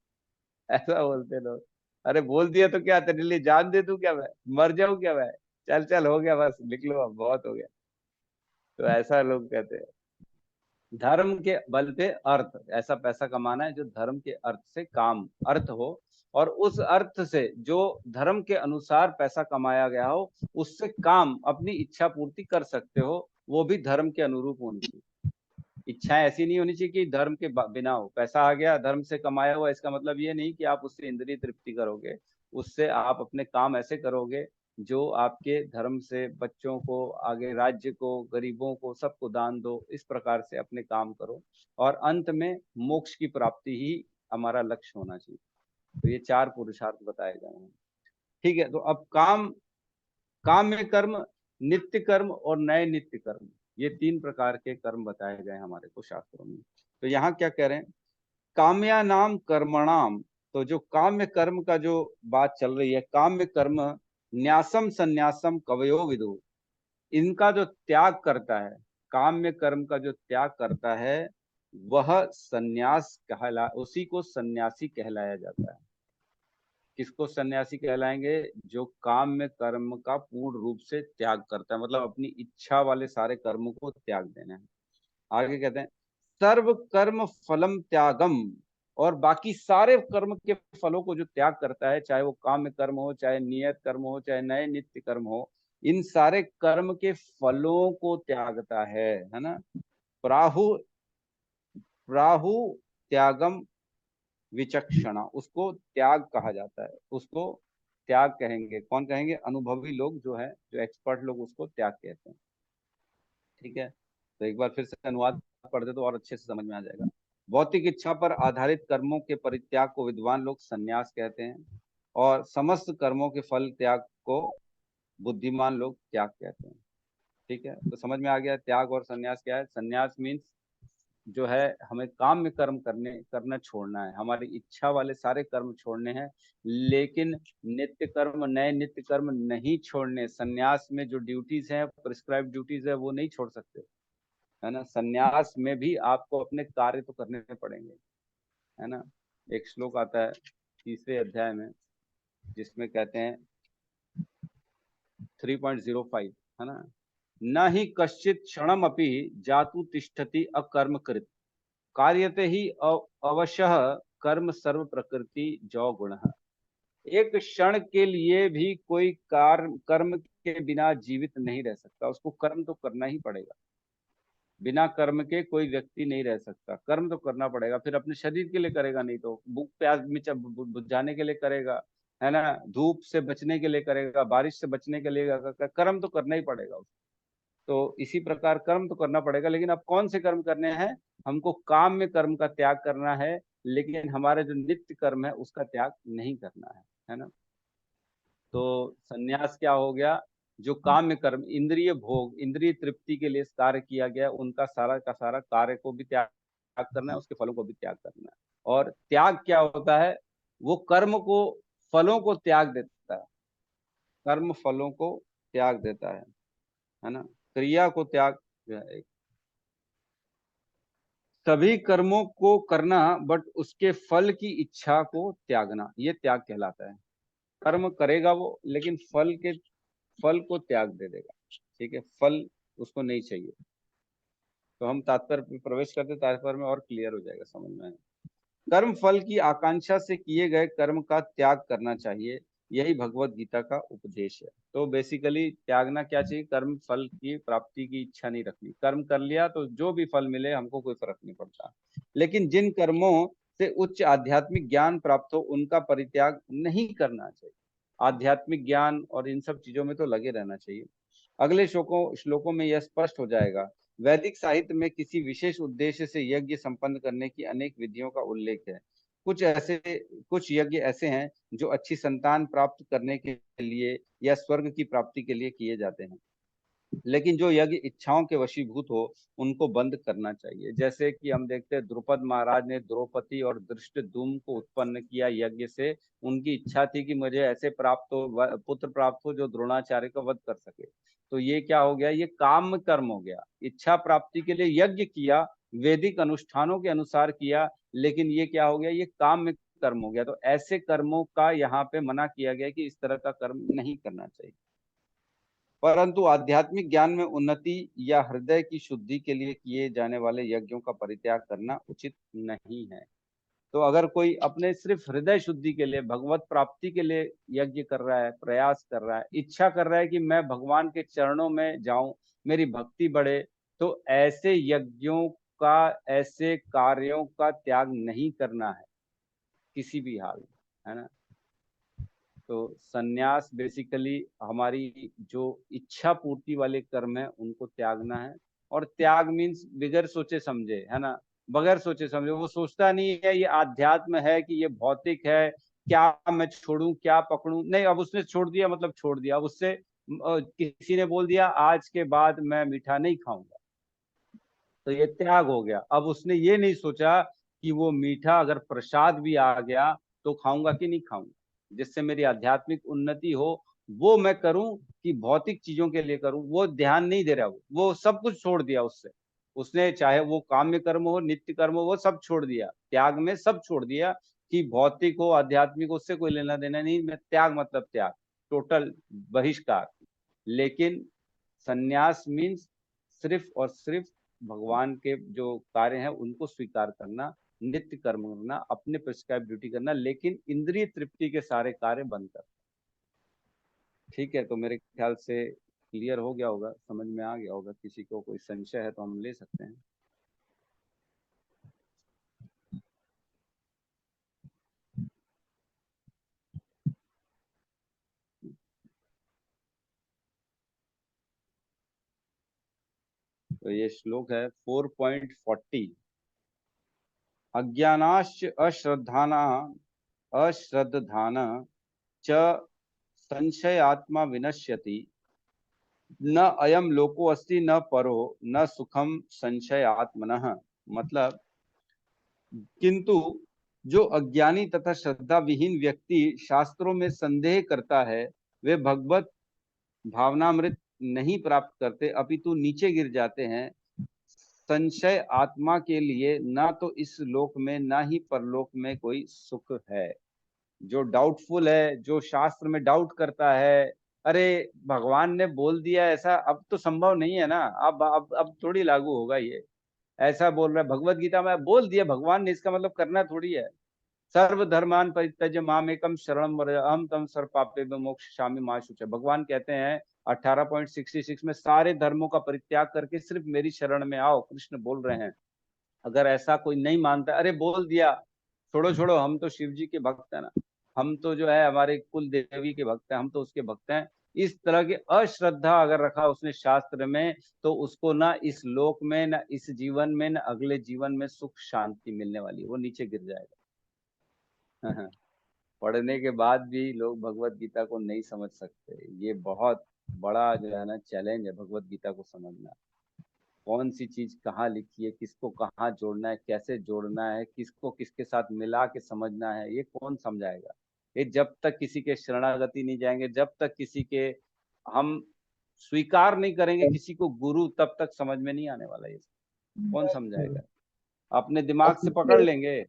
ऐसा बोलते लोग। अरे बोल दिया तो क्या, तेरे लिए जान दे दूं क्या, मैं मर जाऊं क्या मैं, चल चल हो गया बस लिख लो, अब बहुत हो गया। तो ऐसा लोग कहते हैं। धर्म के बल पे अर्थ, ऐसा पैसा कमाना है जो धर्म के अर्थ से काम अर्थ हो, और उस अर्थ से जो धर्म के अनुसार पैसा कमाया गया हो उससे काम अपनी इच्छा पूर्ति कर सकते हो, वो भी धर्म के अनुरूप होनी चाहिए। इच्छाएं ऐसी नहीं होनी चाहिए कि धर्म के बिना हो। पैसा आ गया धर्म से कमाया हुआ, इसका मतलब ये नहीं कि आप उससे इंद्रिय तृप्ति करोगे, उससे आप अपने काम ऐसे करोगे जो आपके धर्म से बच्चों को, आगे राज्य को, गरीबों को, सबको दान दो। इस प्रकार से अपने काम करो और अंत में मोक्ष की प्राप्ति ही हमारा लक्ष्य होना चाहिए। तो ये 4 पुरुषार्थ बताए गए हैं। ठीक है, तो अब काम्य कर्म, नित्य कर्म और नए नित्य कर्म, ये 3 प्रकार के कर्म बताए गए हमारे को शास्त्रों में। तो यहाँ क्या कह रहे हैं, काम्या नाम कर्मणाम। तो जो काम्य कर्म का जो बात चल रही है, काम्य कर्म न्यासम संन्यासम कवयो विदु, इनका जो त्याग करता है, काम्य कर्म का जो त्याग करता है वह सन्यास कहला, उसी को सन्यासी कहलाया जाता है। किसको सन्यासी कहलाएंगे, जो काम में कर्म का पूर्ण रूप से त्याग करता है, मतलब अपनी इच्छा वाले सारे कर्मों को त्याग देना है। आगे कहते हैं सर्व कर्म फलम त्यागम, और बाकी सारे कर्म के फलों को जो त्याग करता है, चाहे वो काम कर्म हो, चाहे नियत कर्म हो, चाहे नए नित्य कर्म हो, इन सारे कर्म के फलों को त्यागता है ना। प्राहु प्राहु त्यागम विचक्षणा, उसको त्याग कहा जाता है। उसको त्याग कहेंगे, कौन कहेंगे, अनुभवी लोग जो है, जो एक्सपर्ट लोग, उसको त्याग कहते हैं। ठीक है, तो एक बार फिर से अनुवाद पढ़ दे तो और अच्छे से समझ में आ जाएगा। भौतिक इच्छा पर आधारित कर्मों के परित्याग को विद्वान लोग संन्यास कहते हैं, और समस्त कर्मों के फल त्याग को बुद्धिमान लोग त्याग कहते हैं। ठीक है, तो समझ में आ गया त्याग और संन्यास क्या है। संन्यास मीन्स जो है हमें काम में कर्म करना छोड़ना है, हमारी इच्छा वाले सारे कर्म छोड़ने हैं, लेकिन नित्य कर्म, नए नित्य कर्म नहीं छोड़ने। संन्यास में जो ड्यूटीज हैं, प्रिस्क्राइब ड्यूटीज है, वो नहीं छोड़ सकते, है ना। संन्यास में भी आपको अपने कार्य तो करने पड़ेंगे, है ना। एक श्लोक आता है 3रे अध्याय में, जिसमें कहते हैं 3.05, है ना, न ही कश्चित क्षणम अपि जातु तिष्ठति अकर्मकृत कार्यते ही अवश्य कर्म सर्व प्रकृति जो गुण। एक क्षण के लिए भी कोई कर्म के बिना जीवित नहीं रह सकता, उसको कर्म तो करना ही पड़ेगा। बिना कर्म के कोई व्यक्ति नहीं रह सकता, कर्म तो करना पड़ेगा। फिर अपने शरीर के लिए करेगा, नहीं तो भूख प्यास बुझाने के लिए करेगा, है ना, धूप से बचने के लिए करेगा, बारिश से बचने के लिए कर्म तो करना ही पड़ेगा। तो इसी प्रकार कर्म तो करना पड़ेगा, लेकिन अब कौन से कर्म करने हैं, हमको काम में कर्म का त्याग करना है, लेकिन हमारे जो नित्य कर्म है उसका त्याग नहीं करना है ना। तो सन्यास क्या हो गया, जो काम्य कर्म, इंद्रिय भोग, इंद्रिय तृप्ति के लिए कार्य किया गया, उनका सारा का सारा कार्य को भी त्याग करना है, उसके फलों को भी त्याग करना है। और त्याग क्या होता है, वो कर्म को, फलों को त्याग देता है, कर्म फलों को त्याग देता है ना, क्रिया को त्याग, सभी कर्मों को करना बट उसके फल की इच्छा को त्यागना, ये त्याग कहलाता है। कर्म करेगा वो, लेकिन फल को त्याग दे देगा। ठीक है, फल उसको नहीं चाहिए। तो हम तात्पर्य पे प्रवेश करते, तात्पर्य में और क्लियर हो जाएगा, समझ में आएगा। कर्म फल की आकांक्षा से किए गए कर्म का त्याग करना चाहिए, यही भगवत गीता का उपदेश है। तो बेसिकली त्यागना क्या चाहिए, कर्म फल की प्राप्ति की इच्छा नहीं रखनी। कर्म कर लिया तो जो भी फल मिले हमको कोई फर्क नहीं पड़ता, लेकिन जिन कर्मों से उच्च आध्यात्मिक ज्ञान प्राप्त हो उनका परित्याग नहीं करना चाहिए। आध्यात्मिक ज्ञान और इन सब चीजों में तो लगे रहना चाहिए। अगले श्लोकों में यह स्पष्ट हो जाएगा। वैदिक साहित्य में किसी विशेष उद्देश्य से यज्ञ संपन्न करने की अनेक विधियों का उल्लेख है। कुछ यज्ञ ऐसे हैं जो अच्छी संतान प्राप्त करने के लिए या स्वर्ग की प्राप्ति के लिए किए जाते हैं, लेकिन जो यज्ञ इच्छाओं के वशीभूत हो उनको बंद करना चाहिए। जैसे कि हम देखते हैं द्रुपद महाराज ने द्रौपदी और धृष्टद्युम्न को उत्पन्न किया यज्ञ से। उनकी इच्छा थी कि मुझे ऐसे पुत्र प्राप्त हो जो द्रोणाचार्य का वध कर सके। तो ये क्या हो गया, ये काम कर्म हो गया। इच्छा प्राप्ति के लिए यज्ञ किया, वैदिक अनुष्ठानों के अनुसार किया, लेकिन ये क्या हो गया, ये काम कर्म हो गया। तो ऐसे कर्मों का यहाँ पे मना किया गया कि इस तरह का कर्म नहीं करना चाहिए। परंतु आध्यात्मिक ज्ञान में उन्नति या हृदय की शुद्धि के लिए किए जाने वाले यज्ञों का परित्याग करना उचित नहीं है। तो अगर कोई अपने सिर्फ हृदय शुद्धि के लिए, भगवत प्राप्ति के लिए यज्ञ कर रहा है, प्रयास कर रहा है, इच्छा कर रहा है कि मैं भगवान के चरणों में जाऊं, मेरी भक्ति बढ़े, तो ऐसे यज्ञों का, ऐसे कार्यों का त्याग नहीं करना है किसी भी हाल में, है ना। तो सन्यास बेसिकली हमारी जो इच्छा पूर्ति वाले कर्म है उनको त्यागना है। और त्याग मीन्स बगैर सोचे समझे, है ना, बगैर सोचे समझे। वो सोचता नहीं है ये आध्यात्म है कि ये भौतिक है, क्या मैं छोड़ूं क्या पकड़ूं, नहीं, अब उसने छोड़ दिया मतलब छोड़ दिया। अब उससे किसी ने बोल दिया आज के बाद मैं मीठा नहीं खाऊंगा, तो ये त्याग हो गया। अब उसने ये नहीं सोचा कि वो मीठा अगर प्रसाद भी आ गया तो खाऊंगा कि नहीं खाऊंगा, जिससे मेरी आध्यात्मिक उन्नति हो, वो मैं करूं कि भौतिक चीजों के लिए करूं, वो ध्यान नहीं दे रहा। वो सब कुछ छोड़ दिया उसने चाहे वो काम्य कर्म हो, नित्य कर्म हो, वो सब छोड़ दिया। त्याग में सब छोड़ दिया कि भौतिक हो आध्यात्मिक, उससे कोई लेना देना नहीं। मैं त्याग मतलब त्याग, टोटल बहिष्कार। लेकिन सन्यास मीन्स सिर्फ और सिर्फ भगवान के जो कार्य हैं उनको स्वीकार करना, नित्य कर्म करना, अपने प्रिस्क्राइब ड्यूटी करना, लेकिन इंद्रिय तृप्ति के सारे कार्य बंद कर। ठीक है, तो मेरे ख्याल से क्लियर हो गया होगा, समझ में आ गया होगा। किसी को कोई संशय है तो हम ले सकते हैं। तो ये श्लोक है 4.40। अज्ञानाश्च अश्रद्धान च संशय आत्मा विनश्यति, न अयम लोको अस्ति न परो न सुखम संशय आत्मनः। मतलब किंतु जो अज्ञानी तथा श्रद्धा विहीन व्यक्ति शास्त्रों में संदेह करता है, वे भगवत भावनामृत नहीं प्राप्त करते, अपितु नीचे गिर जाते हैं। संशय आत्मा के लिए ना तो इस लोक में ना ही परलोक में कोई सुख है। जो डाउटफुल है, जो शास्त्र में डाउट करता है, अरे भगवान ने बोल दिया ऐसा, अब तो संभव नहीं है ना, अब थोड़ी लागू होगा ये, ऐसा बोल रहा है भगवत गीता में बोल दिया भगवान ने, इसका मतलब करना थोड़ी है। सर्वधर्मान परित्यज्य मामेकम शरणम व्रज अहम तम सर्व पापेभ्यो मोक्षयिष्यामि मा शुचः। भगवान कहते हैं 18.66 में, सारे धर्मों का परित्याग करके सिर्फ मेरी शरण में आओ, कृष्ण बोल रहे हैं। अगर ऐसा कोई नहीं मानता, अरे बोल दिया, छोड़ो छोड़ो, हम तो शिव जी के भक्त हैं ना, हम तो जो है हमारे कुल देवी के भक्त हैं, हम तो उसके भक्त हैं, इस तरह की अश्रद्धा अगर रखा उसने शास्त्र में, तो उसको ना इस लोक में, ना इस जीवन में, ना अगले जीवन में सुख शांति मिलने वाली है, वो नीचे गिर जाएगा। पढ़ने के बाद भी लोग भगवत गीता को नहीं समझ सकते। ये बहुत बड़ा जो है ना चैलेंज है भगवत गीता को समझना। कौन सी चीज कहाँ लिखी है, किसको कहाँ जोड़ना है, कैसे जोड़ना है, किसको किसके साथ मिला के समझना है, ये कौन समझाएगा। ये जब तक किसी के शरणागति नहीं जाएंगे, जब तक किसी के हम स्वीकार नहीं करेंगे किसी को गुरु, तब तक समझ में नहीं आने वाला ये। कौन समझाएगा। अपने दिमाग से पकड़ लेंगे,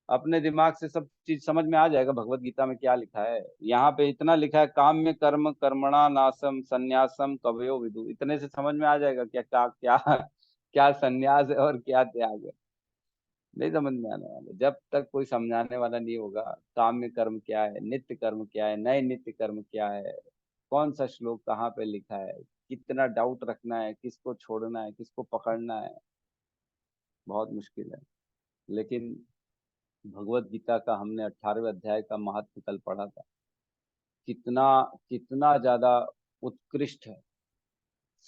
अपने दिमाग से सब चीज समझ में आ जाएगा भगवत गीता में क्या लिखा है। यहाँ पे इतना लिखा है, काम में कर्म कर्मणा नासम संन्यासम कवयो विदु, इतने से समझ में आ जाएगा क्या क्या क्या क्या संन्यास है और क्या त्याग है। नहीं समझ में आने वाला जब तक कोई समझाने वाला नहीं होगा। काम में कर्म क्या है, नित्य कर्म क्या है, नए नित्य कर्म क्या है, कौन सा श्लोक कहाँ पे लिखा है, कितना डाउट रखना है, किसको छोड़ना है, किसको पकड़ना है, बहुत मुश्किल है। लेकिन भगवत गीता का हमने 18वें अध्याय का महत्व कल पढ़ा था, कितना कितना ज्यादा उत्कृष्ट है।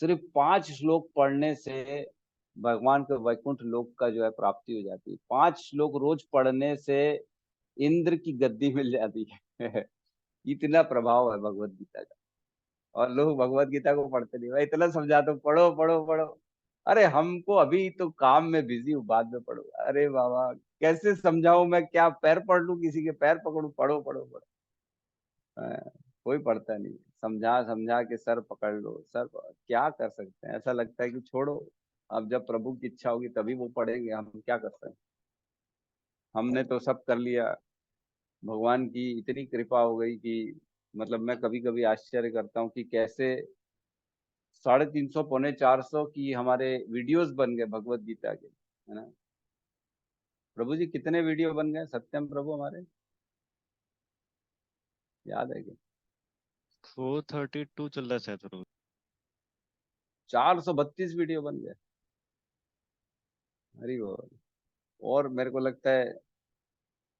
सिर्फ 5 श्लोक पढ़ने से भगवान के वैकुंठ लोक का जो है प्राप्ति हो जाती है। 5 श्लोक रोज पढ़ने से इंद्र की गद्दी मिल जाती है इतना प्रभाव है भगवत गीता का। और लोग भगवत गीता को पढ़ते नहीं। मैं इतना समझाता हूँ, पढ़ो पढ़ो पढ़ो। अरे हमको अभी तो काम में बिजी हूँ, बाद में पढ़ो। अरे बाबा, कैसे समझाऊं मैं, क्या पैर पढ़ लूं, किसी के पैर पकड़ूं, पढ़ो पढ़ो पढ़ो। हाँ, कोई पढ़ता नहीं। समझा समझा के सर पकड़ लो, क्या कर सकते हैं। ऐसा लगता है कि छोड़ो, अब जब प्रभु की इच्छा होगी तभी वो पढ़ेंगे, हम क्या कर सकते हैं। हमने तो सब कर लिया। भगवान की इतनी कृपा हो गई कि मतलब मैं कभी कभी आश्चर्य करता हूँ कि कैसे 350 450 की हमारे वीडियोस बन गए भगवत गीता के, है ना। प्रभु जी कितने वीडियो बन गए सत्यम प्रभु हमारे, याद है क्या। 432 चल रहा है शायद प्रभु। 432 वीडियो बन गए। हरी बोल। और मेरे को लगता है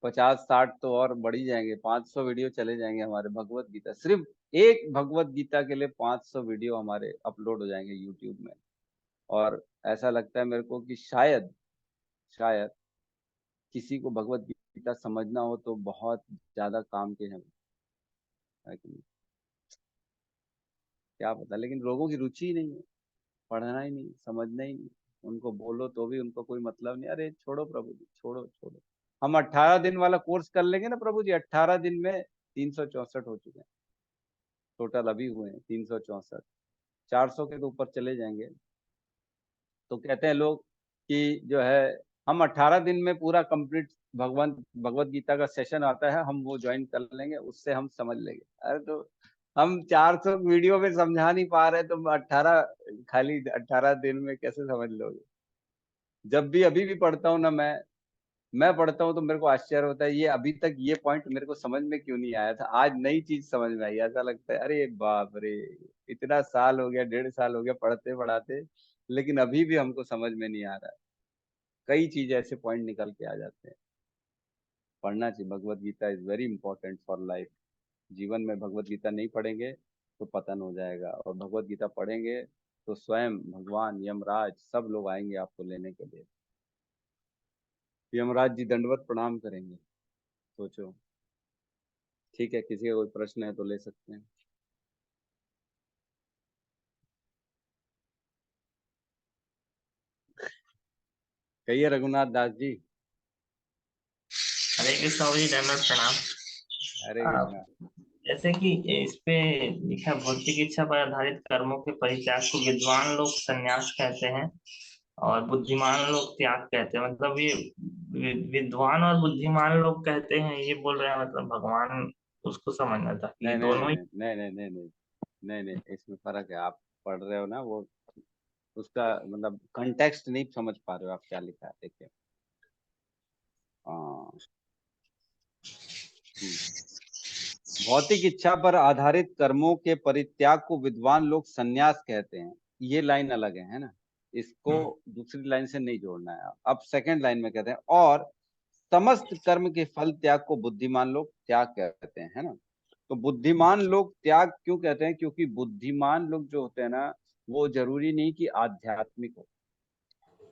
50 60 तो और बढ़ ही जाएंगे, 500 वीडियो चले जाएंगे हमारे भगवत गीता। सिर्फ एक भगवत गीता के लिए 500 वीडियो हमारे अपलोड हो जाएंगे यूट्यूब में। और ऐसा लगता है मेरे को कि शायद शायद किसी को भगवत गीता समझना हो तो बहुत ज्यादा काम के हैं, है कि नहीं? क्या पता, लेकिन लोगों की रुचि ही नहीं है, पढ़ना ही नहीं, समझना ही नहीं। उनको बोलो तो भी उनको कोई मतलब नहीं। अरे छोड़ो प्रभु जी, छोड़ो छोड़ो। हम 18 दिन वाला कोर्स कर लेंगे ना प्रभु जी, 18 दिन में 364 हो चुके हैं टोटल, अभी हुए हैं 364। 400 के तो ऊपर चले जाएंगे। तो कहते हैं लोग कि जो है हम 18 दिन में पूरा कंप्लीट भगवान भगवत गीता का सेशन आता है, हम वो ज्वाइन कर लेंगे, उससे हम समझ लेंगे। अरे तो हम 400 वीडियो में समझा नहीं पा रहे, तो 18 खाली 18 दिन में कैसे समझ लोगे। जब भी अभी भी पढ़ता हूँ ना, मैं पढ़ता हूँ तो मेरे को आश्चर्य होता है, ये अभी तक ये पॉइंट मेरे को समझ में क्यों नहीं आया था, आज नई चीज समझ में आई। ऐसा लगता है अरे बाप रे, इतना साल हो गया, 1.5 साल हो गया पढ़ते पढ़ाते, लेकिन अभी भी हमको समझ में नहीं आ रहा है। कई चीज ऐसे पॉइंट निकल के आ जाते हैं। पढ़ना चाहिए, Bhagavad Gita is very important for life. जीवन में भगवत गीता नहीं पढ़ेंगे तो पतन हो जाएगा, और भगवत गीता पढ़ेंगे तो स्वयं भगवान यमराज सब लोग आएंगे आपको लेने के लिए। यमराज जी दंडवत प्रणाम करेंगे, सोचो। ठीक है, किसी का कोई प्रश्न है तो ले सकते हैं। कहिए रघुनाथ दास जी। हरे कृष्ण जी, दंडवत प्रणाम। हरे आ, कृष्णा। जैसे कि इस पे लिखा है, भौतिक इच्छा पर आधारित कर्मों के परित्याग को विद्वान लोग संन्यास कहते हैं और बुद्धिमान लोग त्याग कहते हैं। मतलब ये विद्वान और बुद्धिमान लोग कहते हैं, ये बोल रहे हैं मतलब भगवान उसको समझना था कि नहीं नहीं नहीं दोनों ही। नहीं नहीं नहीं नहीं नहीं नहीं, इसमें फर्क है। आप पढ़ रहे हो ना वो, उसका मतलब कंटेक्स्ट नहीं समझ पा रहे हो आप, क्या लिखा है देखिए। हाँ। हम्म। भौतिक इच्छा पर आधारित कर्मों के परित्याग को विद्वान लोग संन्यास कहते हैं। ये लाइन अलग है ना, इसको दूसरी लाइन से नहीं जोड़ना है। अब सेकंड लाइन में कहते हैं और समस्त कर्म के फल त्याग को बुद्धिमान लोग त्याग कहते हैं, है ना। तो बुद्धिमान लोग त्याग क्यों कहते हैं, क्योंकि बुद्धिमान लोग जो होते हैं ना, वो जरूरी नहीं कि आध्यात्मिक हो,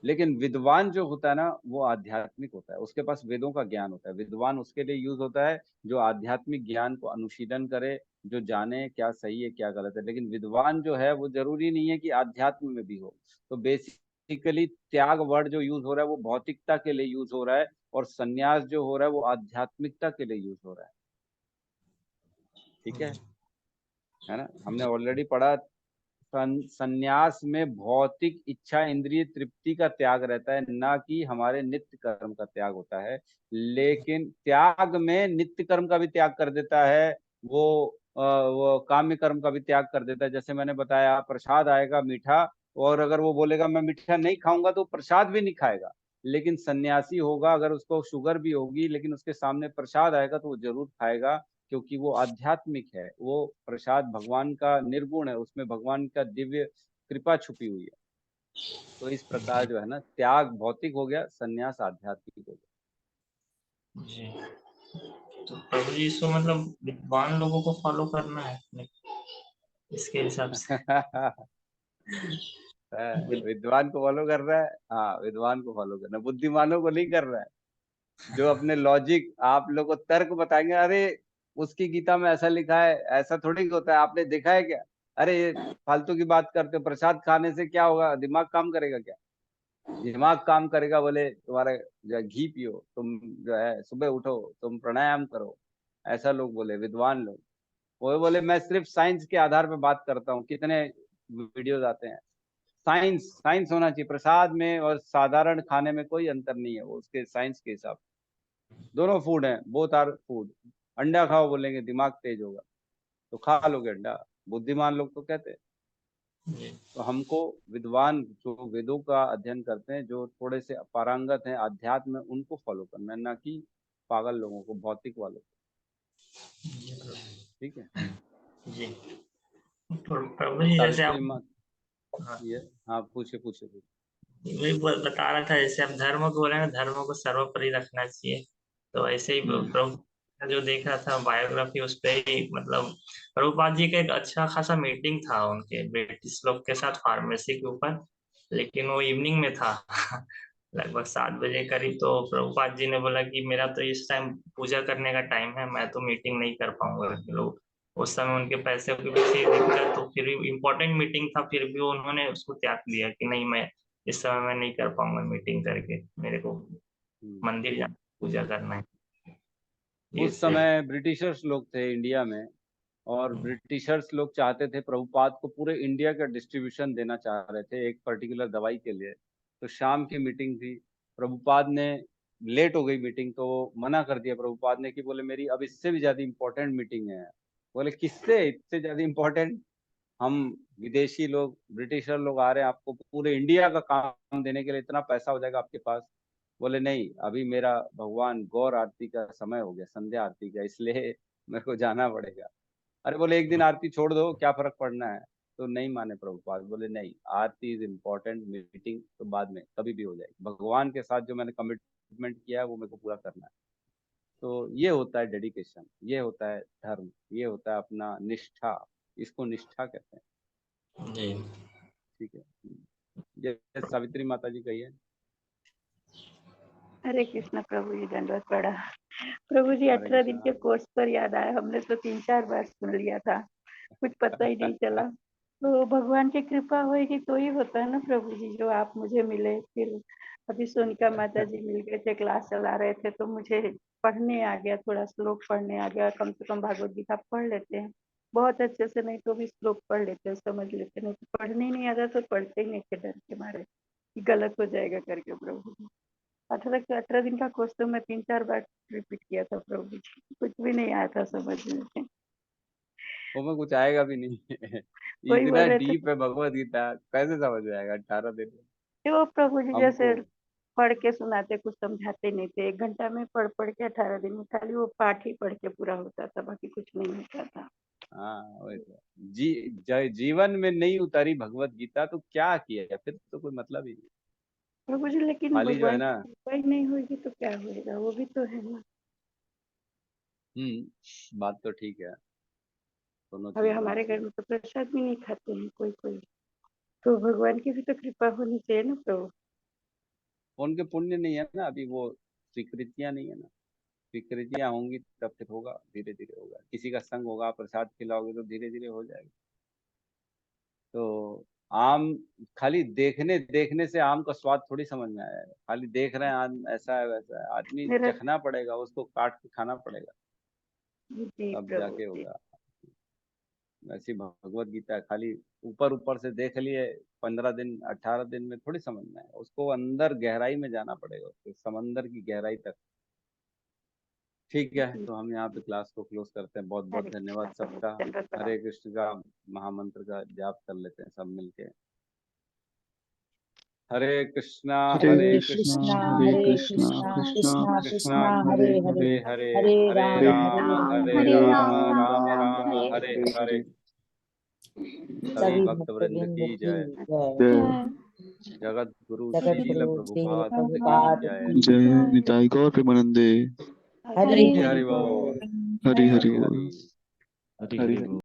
लेकिन विद्वान जो होता है ना वो आध्यात्मिक होता है, उसके पास वेदों का ज्ञान होता है। विद्वान उसके लिए यूज होता है जो आध्यात्मिक ज्ञान को अनुशीलन करे, जो जाने क्या सही है क्या गलत है। लेकिन विद्वान जो है वो जरूरी नहीं है कि आध्यात्म में भी हो। तो बेसिकली त्याग वर्ड जो यूज हो रहा है वो भौतिकता के लिए यूज हो रहा है, और संन्यास जो हो रहा है वो आध्यात्मिकता के लिए यूज हो रहा है। ठीक है ना। हमने ऑलरेडी पढ़ा संन्यास में भौतिक इच्छा इंद्रिय तृप्ति का त्याग रहता है, ना कि हमारे नित्य कर्म का त्याग होता है। लेकिन त्याग में नित्य कर्म का भी त्याग कर देता है, वो काम्य कर्म का भी त्याग कर देता है। जैसे मैंने बताया, प्रसाद आएगा मीठा, और अगर वो बोलेगा मैं मीठा नहीं खाऊंगा तो प्रसाद भी नहीं खाएगा। लेकिन सन्यासी होगा, अगर उसको शुगर भी होगी लेकिन उसके सामने प्रसाद आएगा तो वो जरूर खाएगा, क्योंकि वो आध्यात्मिक है। वो प्रसाद भगवान का निर्गुण है, उसमें भगवान का दिव्य कृपा छुपी हुई है। तो इस प्रकार जो है ना, त्याग भौतिक हो गया, संन्यास आध्यात्मिक हो गया। जी। तो प्रभु जी इसको मतलब विद्वान लोगों को फॉलो करना है अपने इसके हिसाब से। विद्वान को फॉलो कर रहा है, हाँ विद्वान को फॉलो करना है, बुद्धिमानों को नहीं कर रहा है। जो अपने लॉजिक आप लोग को तर्क बताएंगे, अरे उसकी गीता में ऐसा लिखा है, ऐसा थोड़ी होता है, आपने देखा है क्या? अरे ये फालतू की बात करते हो, प्रसाद खाने से क्या होगा, दिमाग काम करेगा क्या? दिमाग काम करेगा, बोले तुम्हारा जो है घी पियो, तुम जो है सुबह उठो, तुम प्राणायाम करो, ऐसा लोग बोले, विद्वान लोग। वो बोले मैं सिर्फ साइंस के आधार पर बात करता हूँ। कितने वीडियोज आते हैं, साइंस साइंस होना चाहिए प्रसाद में और साधारण खाने में, कोई अंतर नहीं है, वो उसके साइंस के हिसाब से दोनों फूड हैं, बोथ आर फूड। अंडा खाओ बोलेंगे दिमाग तेज होगा, तो खा लोगे अंडा, बुद्धिमान लोग तो कहते हैं। तो हमको विद्वान जो वेदों का अध्ययन करते हैं, जो थोड़े से पारंगत हैं अध्यात्म में, उनको फॉलो करना है, ना कि पागल लोगों को, भौतिक वालों को। ठीक है जी। तो प्रभु जी जैसे सावित्री आप माँ, हाँ, ये हाँ पूछे पूछे पूछे। वही बता रहा था, जैसे आप धर्म को बोले ना, धर्म को सर्वोपरि रखना चाहिए। तो ऐसे ही प्रभु का जो देख रहा था बायोग्राफी, उस पे ही मतलब प्रभुपाद जी का एक अच्छा खासा मीटिंग था उनके ब्रिटिश लोग के साथ फार्मेसी के ऊपर, लेकिन वो इवनिंग में था। लगभग 7 बजे करीब। तो प्रभुपाद जी ने बोला कि मेरा तो इस टाइम पूजा करने का टाइम है, मैं तो मीटिंग नहीं कर पाऊंगा। लोग उस समय उनके पैसे की भी दिक्कत, तो फिर भी इम्पोर्टेंट मीटिंग था, फिर भी उन्होंने उसको त्याग दिया कि नहीं, मैं इस समय मैं नहीं कर पाऊंगा मीटिंग करके, मेरे को मंदिर जाना पूजा करना है। ये उस से समय ब्रिटिशर्स लोग थे इंडिया में, और ब्रिटिशर्स लोग चाहते थे प्रभुपाद को पूरे इंडिया का डिस्ट्रीब्यूशन देना चाह रहे थे एक पर्टिकुलर दवाई के लिए। तो शाम की मीटिंग थी, प्रभुपाद ने, लेट हो गई मीटिंग तो मना कर दिया प्रभुपाद ने, कि बोले मेरी अब इससे भी ज्यादा इंपॉर्टेंट मीटिंग है। बोले किससे इससे ज्यादा इंपॉर्टेंट? हम विदेशी लोग, ब्रिटिशर लोग आ रहे हैं, आपको पूरे इंडिया का काम देने के लिए इतना पैसा हो जाएगा आपके पास? बोले नहीं, अभी मेरा भगवान गौर आरती का समय हो गया, संध्या आरती का, इसलिए मेरे को जाना पड़ेगा। अरे बोले एक दिन आरती छोड़ दो, क्या फर्क पड़ना है? तो नहीं माने प्रभुपाद, बोले नहीं, आरती इज इम्पोर्टेंट, मीटिंग तो बाद में कभी भी हो जाएगी, भगवान के साथ जो मैंने कमिटमेंट किया है वो मेरे को पूरा करना है। तो ये होता है डेडिकेशन, ये होता है धर्म, ये होता है अपना निष्ठा, इसको निष्ठा कहते हैं। जी। ठीक है, ये सावित्री माता जी कही है। हरे कृष्ण प्रभु जी, दंडवत पड़ा। प्रभु जी हरे 18 दिन कृष्णा के कोर्स पर याद आया, हमने तो 3-4 बार सुन लिया था, कुछ पता ही नहीं चला। तो भगवान की कृपा होगी तो ही होता है ना प्रभु जी। जो आप मुझे मिले, फिर अभी सोनिका माता जी मिल गए थे, क्लास चला रहे थे तो मुझे पढ़ने आ गया, थोड़ा श्लोक पढ़ने आ गया। कम से कम भागवत गीता पढ़ लेते हैं बहुत अच्छे से, नहीं तो भी श्लोक पढ़ लेते हैं, समझ लेते, नहीं तो पढ़ने ही नहीं आता तो पढ़ते ही नहीं थे, डर के मारे कि गलत हो जाएगा करके। प्रभु जी 18 दिन का कोर्स तो मैं 3-4 बार रिपीट किया था प्रभु जी, कुछ भी नहीं आया था समझ में। वो में कुछ आएगा भी नहीं। वही बोल इतना रहे थे डीप है भगवत गीता, कैसे समझ में आएगा 18 दिन में? कि वो प्रभु जी हमको जैसे पढ़ के सुनाते, कुछ समझाते नहीं थे। 1 घंटा में पढ़ के 18 दिन में खाली वो पाठ ही पढ़ के पूरा होता था, बाकी कुछ नहीं होता था। हाँ वही तो। जीवन में नहीं उतारी भगवत गीता तो क्या किया, फिर तो कोई मतलब ही नहीं। प्रभु जी लेकिन खाली जो है भगवान ना, की कृपा ही नहीं होगी तो क्या होएगा, वो भी तो है ना। बात तो ठीक है, दोनों अभी चीज होनी हमारे घर चाहिए। में तो प्रसाद भी नहीं खाते हैं कोई कोई, तो भगवान की भी तो कृपा होनी चाहिए ना प्रभु। उनके पुण्य नहीं है ना, अभी वो स्वीकृतियां नहीं है ना, स्वीकृतियां होंगी तब फिर होगा, धीरे धीरे होगा। किसी का संग होगा, प्रसाद खिलाओगे तो धीरे धीरे हो जाएगा। तो आम खाली देखने देखने से आम का स्वाद थोड़ी समझ में आएगा। खाली देख रहे हैं आम ऐसा है वैसा है, आदमी मेरा चखना पड़ेगा, उसको काट के खाना पड़ेगा, जी तब प्रभु जाके जी। होगा। वैसी भगवत गीता है, खाली ऊपर ऊपर से देख लिए 15 दिन 18 दिन में थोड़ी समझ में आएगा, उसको अंदर गहराई में जाना पड़ेगा, उसके समंदर की गहराई तक। ठीक है, जी, तो हम यहाँ पे क्लास को क्लोज करते हैं। बहुत बहुत हरे धन्यवाद कृष्णा प्रभु, सबका। दंडवत प्रणाम। हरे कृष्ण का महामंत्र का जाप कर लेते हैं सब मिलके। हरे कृष्णा हरे हरे कृष्णा कृष्णा हरे हरे कृष्णा कृष्णा कृष्णा कृष्णा कृष्णा कृष्णा हरे हरे हरे हरे हरे हरे हरे हरे राम राम हरे हरे राम राम राम राम राम हरे हरे हरे। हरे। सभी सभी भक्त वृंद भक्तवृंद की की जय। जय। जय जगत गुरु जगत श्रील गुरु श्री प्रभुपाद की प्रभुपाद जय। की जय निताई गौर प्रेमानंदे। हरि हरि हरि हरि बोल। बोल। हरि जय हरि गौर। हरि हरि हरि।